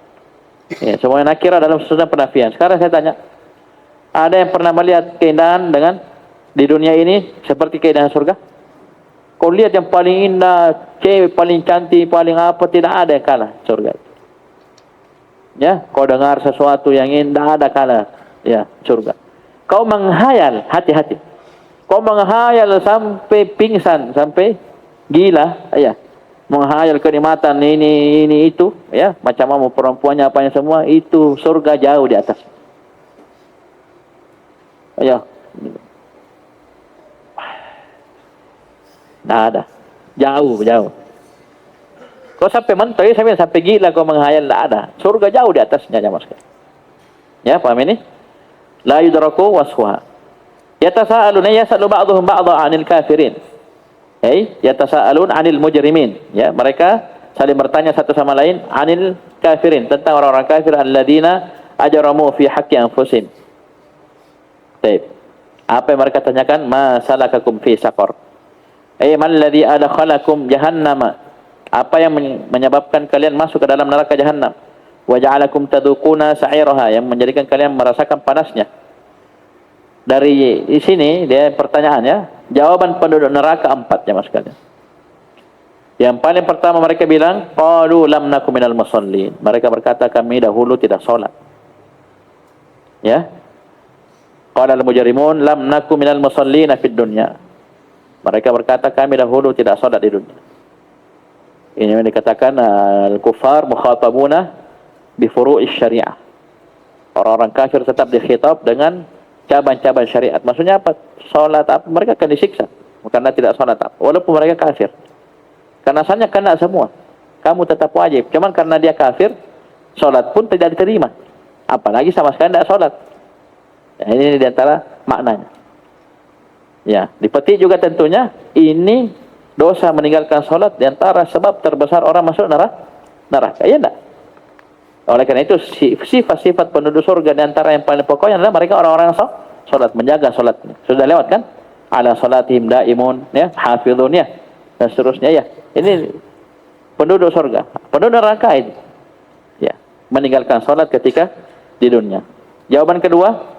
Ya, semuanya nakirah dalam susunan penafian. Sekarang saya tanya, ada yang pernah melihat keindahan dengan di dunia ini seperti keindahan surga? Kau lihat yang paling indah, cewek paling cantik, paling apa, tidak ada yang kalah surga. Ya, kau dengar sesuatu yang indah, ada kalah, ya, surga. Kau menghayal, hati-hati. Kau menghayal sampai pingsan, sampai gila, ya. Menghayal kenikmatan ini itu, ya, macam mau perempuannya apanya semua, itu surga jauh di atas. Ya. Nah, ada. Jauh. Kau sampai mentok, sampai gila kau menghayal, tidak ada. Surga jauh di atasnya, jamaah sekalian. Ya, paham ini? La yudraku wasfuha. Yatasaaluna yas'alu ba'dhum ba'dha 'anil kafirin. Yatasaalun 'anil mujrimin. Ya, mereka saling bertanya satu sama lain 'anil kafirin, tentang orang-orang kafir alladzina ajramu fi haqqi anfusihim. Baik. Apa yang mereka tanyakan? Ma salakakum fi saqar? Man ladzi adkhalakum jahannama? Apa yang menyebabkan kalian masuk ke dalam neraka jahannam? Wa ja'alakum tadhuquna sa'iraha, yang menjadikan kalian merasakan panasnya. Dari sini dia pertanyaannya, jawaban penduduk neraka 4, jemaah sekalian. Yang paling pertama mereka bilang, qalu lam nakum minal musallin. Mereka berkata, kami dahulu tidak salat. Ya. Qala al-mujrimun lam nakum minal musallin fid dunya. Mereka berkata, kami dahulu tidak salat di dunia. Ini yang dikatakan al-kuffar mukhatabuna bi furu'is syariah. Orang-orang kafir tetap dikhitab dengan cabang-cabang syariat. Maksudnya apa? Salat apa? Mereka akan disiksa karena tidak salat apa. Walaupun mereka kafir. Karena asalnya kena semua. Kamu tetap wajib. Cuman karena dia kafir, salat pun tidak diterima. Apalagi sama sekali tidak salat. Ya, ini di antara maknanya. Ya, dipetik juga tentunya ini dosa meninggalkan salat di antara sebab terbesar orang masuk neraka. Ya enggak? Oleh karena itu sifat-sifat penduduk surga di antara yang paling pokoknya adalah mereka orang-orang yang salat, menjaga salatnya. Sudah lewat kan? Ala salatihim daimun, ya, hafizun, ya, dan seterusnya, ya. Ini penduduk surga. Penduduk neraka ini, ya, meninggalkan salat ketika di dunia. Jawaban kedua,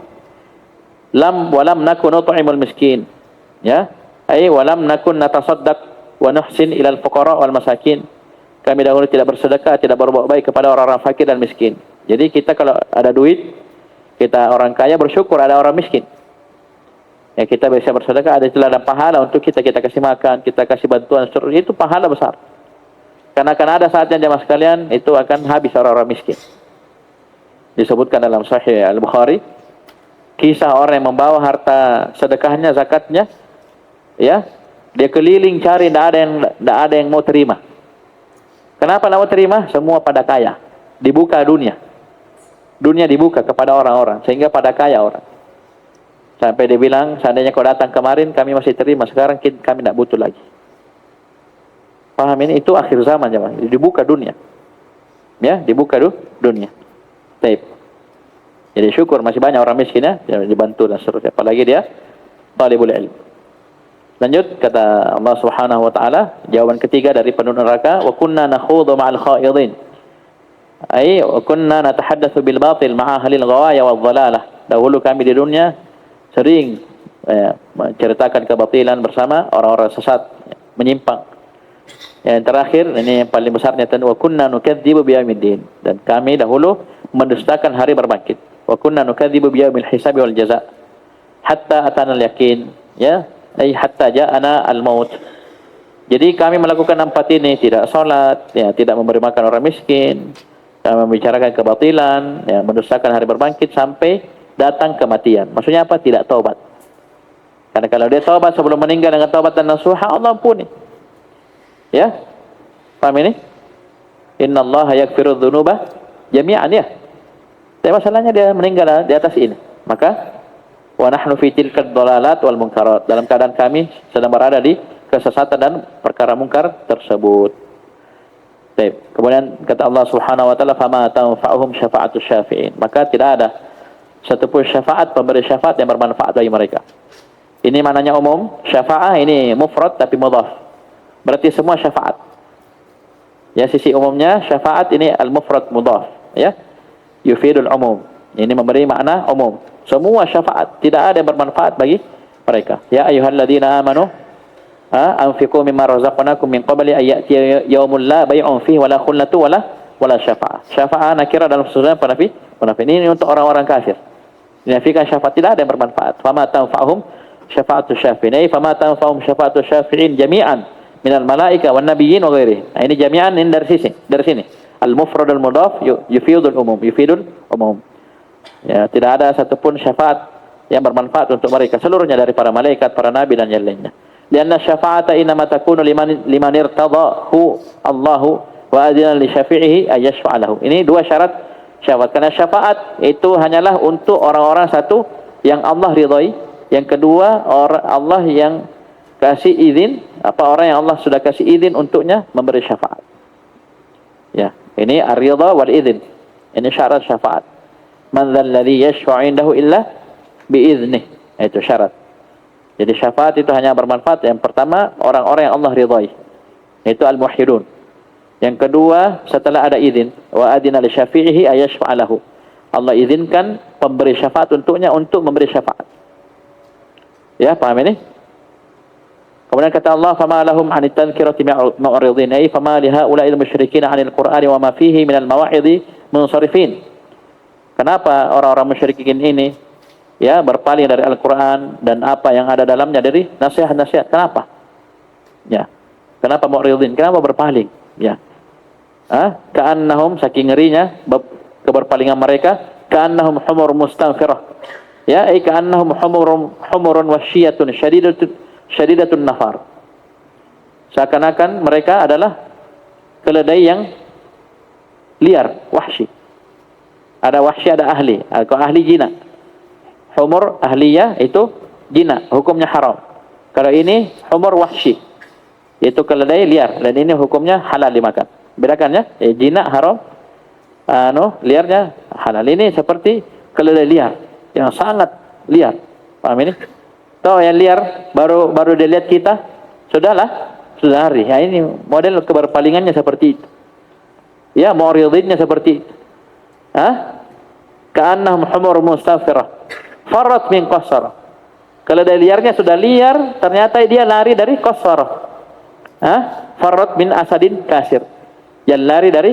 walam nakun nut'imul miskin. Ya, walam nakun natasaddaq wa nuhsin ilal fuqara wal masakin. Kami dahulu tidak bersedekah, tidak berbuat baik kepada orang-orang fakir dan miskin. Jadi kita kalau ada duit, kita orang kaya bersyukur ada orang miskin. Ya, kita bisa bersedekah, ada pahala untuk kita kasih makan, kita kasih bantuan, itu pahala besar. Karena akan ada saatnya jemaah sekalian itu akan habis orang-orang miskin. Disebutkan dalam Sahih Al-Bukhari, kisah orang yang membawa harta sedekahnya, zakatnya, ya, dia keliling cari, tidak ada yang mau terima. Kenapa tidak mau terima? Semua pada kaya. Dibuka dunia dibuka kepada orang-orang, sehingga pada kaya orang. Sampai dia bilang, seandainya kau datang kemarin kami masih terima, sekarang kami tidak butuh lagi. Paham ini? Itu akhir zaman, jemaah. Dibuka dunia. Ya, dibuka dunia. Baik. Jadi syukur masih banyak orang miskin, ya, dibantu dan seterusnya. Apalagi dia talibul ilm. Lanjut, kata Allah Subhanahu wa taala, jawaban ketiga dari penduduk neraka, wa kunna nakhudhu ma'al khaidin. Wa kunna natahaddatsu bil batil ma'a ahlil ghawaya wal dhalalah. Dahulu kami di dunia sering menceritakan kebatilan bersama orang-orang sesat, menyimpang. Yang terakhir, ini yang paling besarnya, wa kunna nukadzibu biyaumiddin. Dan kami dahulu mendustakan hari berbangkit. Wa kunna nukadzibu biyaumil hisabi wal jazaa hatta atana al-yaqin, ya, hatta ja'ana al-maut. Jadi kami melakukan 4 ini, tidak salat, ya, tidak memberi makan orang miskin, membicarakan kebatilan, ya, mendustakan hari berbangkit sampai datang kematian. Maksudnya apa? Tidak taubat. Karena kalau dia taubat sebelum meninggal dengan taubat dan nasuha, Allah ampuni. Ya, paham ini? Inna Allah yaghfiru dzunuba jami'an, ya. Tapi masalahnya dia meninggal di atas ini. Maka wa nahnu fi tilkad dhalalat wal munkarat. Dalam keadaan kami sedang berada di kesesatan dan perkara mungkar tersebut. Baik. Kemudian kata Allah Subhanahu wa taala, "Fama tanfa'uhum syafa'atus syafi'in." Maka tidak ada satupun syafaat pemberi syafaat yang bermanfaat bagi mereka. Ini maknanya umum, syafa'ah ini mufrad tapi mudhaf. Berarti semua syafaat. Ya, sisi umumnya syafaat ini al-mufrad mudhaf, ya. Yufidul umum. Ini memberi makna umum. Semua syafaat, tidak ada yang bermanfaat bagi mereka. Ya ayyuhalladzina amanu anfiqu mimma razaqnakum min qabli an ya'tiya yaumun la bay'un fihi wala khullatu wala syafa'ah. Syafa'ah nakira dalam surah penafi. Ini untuk orang-orang kafir. Dinafikan syafaat, tidak ada yang bermanfaat. Fama tanfa'uhum syafa'atus syafi'in. Fama tanfa'uhum syafa'atus syafi'in jami'an minal malaika wan nabiyyin wa ghairihi. Ini jami'an ini dari sini. Al-mufrad al-mudhaf yufidul umum, Ya, tidak ada satupun syafaat yang bermanfaat untuk mereka, seluruhnya dari para malaikat, para nabi dan yang lainnya. Lianna syafa'ata inma takunu liman irtadahu Allahu wa adina li syafi'ihi ay yashfa'alahu. Ini dua syarat syafaat. Karena syafaat itu hanyalah untuk orang-orang satu yang Allah ridhai, yang kedua orang Allah yang kasih izin, orang yang Allah sudah kasih izin untuknya memberi syafaat. Ya, ini ar-ridha wal izin. Ini syarat syafaat. Man dzal ladzi yashfa'u 'indahu illa biiznih. Itu syarat. Jadi syafaat itu hanya bermanfaat yang pertama orang-orang yang Allah ridhai. Itu al-muwahhidun. Yang kedua setelah ada izin, wa adina li syafi'ihi ay yashfa'alahu. Allah izinkan pemberi syafaat untuknya untuk memberi syafaat. Ya, paham ini? Kemudian kata Allah, "Fama lahum 'anit tadhkirati mu'ridin." Ay fama li haula'il musyrikin 'anil Qur'ani wa ma fihi minal mawa'idhi munsharifin. Kenapa orang-orang musyrikin ini ya berpaling dari Al-Qur'an dan apa yang ada dalamnya dari nasihat-nasihat? Kenapa? Ya. Kenapa mu'ridin? Kenapa berpaling? Ya. Ka'annahum, saking ngerinya keberpalingan mereka, ka'annahum humur mustanfirah. Ya, ay ka'annahum humurun wasyiyatun syadidatun nafar. Seakan-akan mereka adalah keledai yang liar, wahsy. Ada wahsy, ada ahli. Kalau ahli jina. Humur ahliyah itu jina, hukumnya haram. Kalau ini humur wahsy, itu keledai liar, dan ini hukumnya halal dimakan. Bedakan ya, jina haram, liarnya halal. Ini seperti keledai liar yang sangat liar. Paham ini? Tahu yang liar baru dia lihat kita, sudah lari. Ya, ini model keberpalingannya seperti itu. Ya, mu'ridinnya seperti itu. Ka'annahum humur mustafirah. Farrat min qassara. Keledai liarnya sudah liar, ternyata dia lari dari qassara. Farrat min asadin kasir. Yang lari dari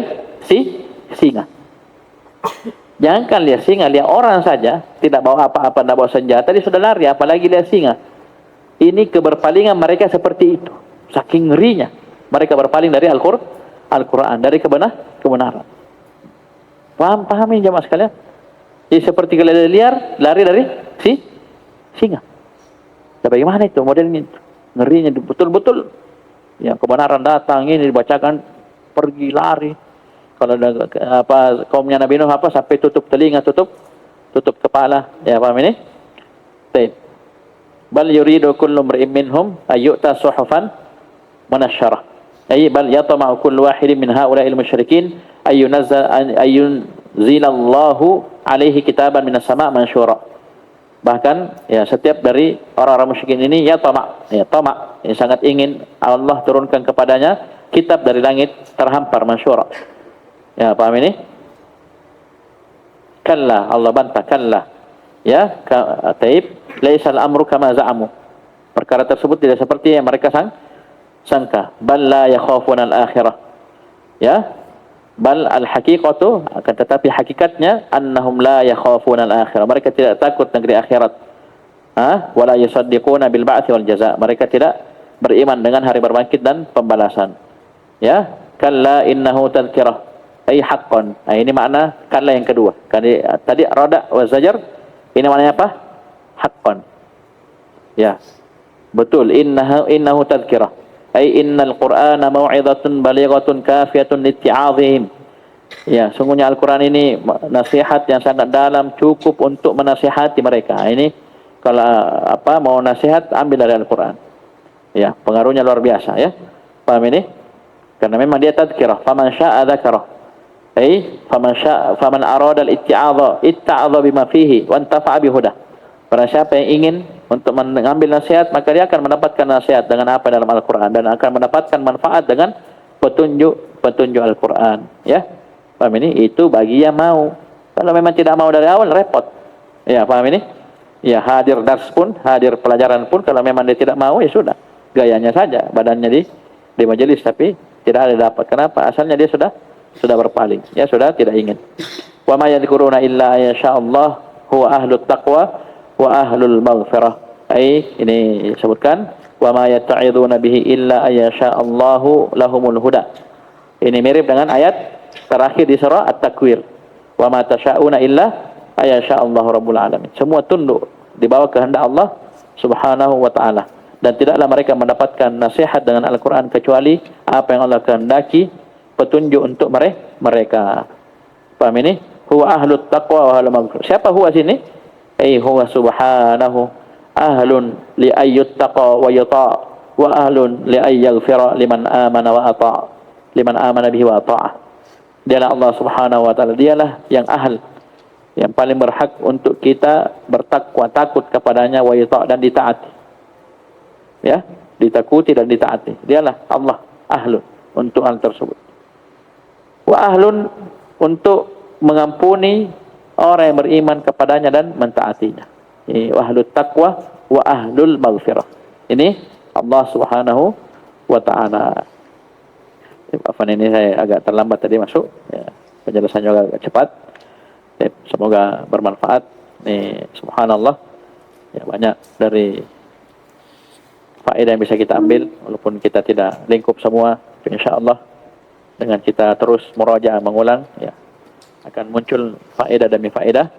singa. Jangankan lihat singa, lihat orang saja, tidak bawa apa-apa, tidak bawa senjata, dia sudah lari, apalagi lihat singa. Ini keberpalingan mereka seperti itu. Saking ngerinya. Mereka berpaling dari Al-Quran, dari kebenaran. Pahami jemaah sekalian? Jadi seperti keledai liar, lari dari singa. Dan bagaimana itu modelnya? Ngerinya betul-betul. Ya, kebenaran datang, ini dibacakan, pergi lari. Kalau ada kaumnya Nabi Nuh sampai tutup telinga, tutup kepala. Ya, paham ini? Baik. Bal yuridu kullu imri'in minhum ayyu'ta suhufan munasyarah. Ay bal yatma'u kullu wahidin min ha'ula'il musyrikin ayyunzilallahu alaihi kitaban minas sama' mansyura. Bahkan ya setiap dari orang-orang musyrikin ini tamak, ini sangat ingin Allah turunkan kepadanya kitab dari langit terhampar, mansyura. Ya, paham ini? Kalla, Allah bantah, kalla. Ya, taib, laisal amru kama za'amu. Perkara tersebut tidak seperti yang mereka sangka. Bal la yakhafuna al-akhirah. Ya, bal al-haqiqatu, akan tetapi hakikatnya annahum la yakhafuna al-akhirah. Mereka tidak takut negeri akhirat. Wala yusaddiquna bil ba'tsi wal jazaa. Mereka tidak beriman dengan hari berbangkit dan pembalasan. Ya, kalla innahu tadhkirah. Ay haqqan. Ini makna kalla yang kedua. Tadi rada wa zajar, ini maknanya apa? Haqqan. Ya, betul. Innahu tadhkirah. Ai innal Qur'ana mau'izatun balighatun kafiyatun litti'adhihim. Ya, sungguhnya Al-Quran ini nasihat yang sangat dalam, cukup untuk menasihati mereka. Ini kalau mau nasihat, ambil dari Al-Quran. Ya, pengaruhnya luar biasa ya. Paham ini? Karena memang dia tadhkirah. Faman sya'a dzakarah. Faman arada al-itti'adha, itta'adha bima fihi wa intafa'a bihudah. Barang siapa yang ingin untuk mengambil nasihat, maka dia akan mendapatkan nasihat dengan apa dalam Al-Quran dan akan mendapatkan manfaat dengan petunjuk Al-Quran. Ya, paham ini? Itu bagi yang mau. Kalau memang tidak mau dari awal, repot. Ya, paham ini? Ya, hadir dars pun, hadir pelajaran pun, kalau memang dia tidak mau, ya sudah. Gayanya saja, badannya di majelis, tapi tidak ada dapat. Kenapa? Asalnya dia sudah berpaling. Ya, sudah tidak ingin. Wa ma yadhkuruna illa ayasha'allah huwa ahlut taqwa wa ahlul maghfirah. Ini disebutkan wa ma yata'iduna bihi illa ayasha'allahu lahumul huda. Ini mirip dengan ayat terakhir di surah At-Takwir. Wa ma tasha'una illa ayasha'allahu rabbul alamin. Semua tunduk di bawah kehendak Allah Subhanahu wa taala. Dan tidaklah mereka mendapatkan nasihat dengan Al-Quran kecuali apa yang Allah kehendaki, petunjuk untuk mereka. Paham ini? Huwa ahlut taqwa wa ahlul maghfirah. Siapa huwa sini? Huwa subhanahu ahlun li ayyuttaqa wa yuta' wa ahlun li ayyaghfira liman amana wa ata'. Liman amana bihi wa ata'ah. Dialah Allah Subhanahu wa taala, dialah yang ahal, yang paling berhak untuk kita bertakwa, takut kepadanya, wa yuta' dan ditaati. Ya, ditakuti dan ditaati. Dialah Allah ahlun untuk hal tersebut. Wa ahlun untuk mengampuni orang yang beriman kepadanya dan mentaatinya. Wa ahlut taqwa wa ahlul maghfirah. Ini Allah Subhanahu wa taala. Maafkan ini saya agak terlambat tadi masuk. Ya, penjelasannya agak cepat. Semoga bermanfaat. Subhanallah. Ya, banyak dari faedah yang bisa kita ambil, walaupun kita tidak lingkup semua. InsyaAllah dengan kita terus murajaah, mengulang, ya, akan muncul faedah demi faedah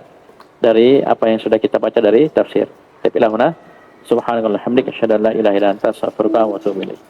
dari apa yang sudah kita baca dari tafsir. Tapi lahuna subhanallah hamdika asyhadu an la ilaha illa anta astaghfiruka wa atubu ilaik.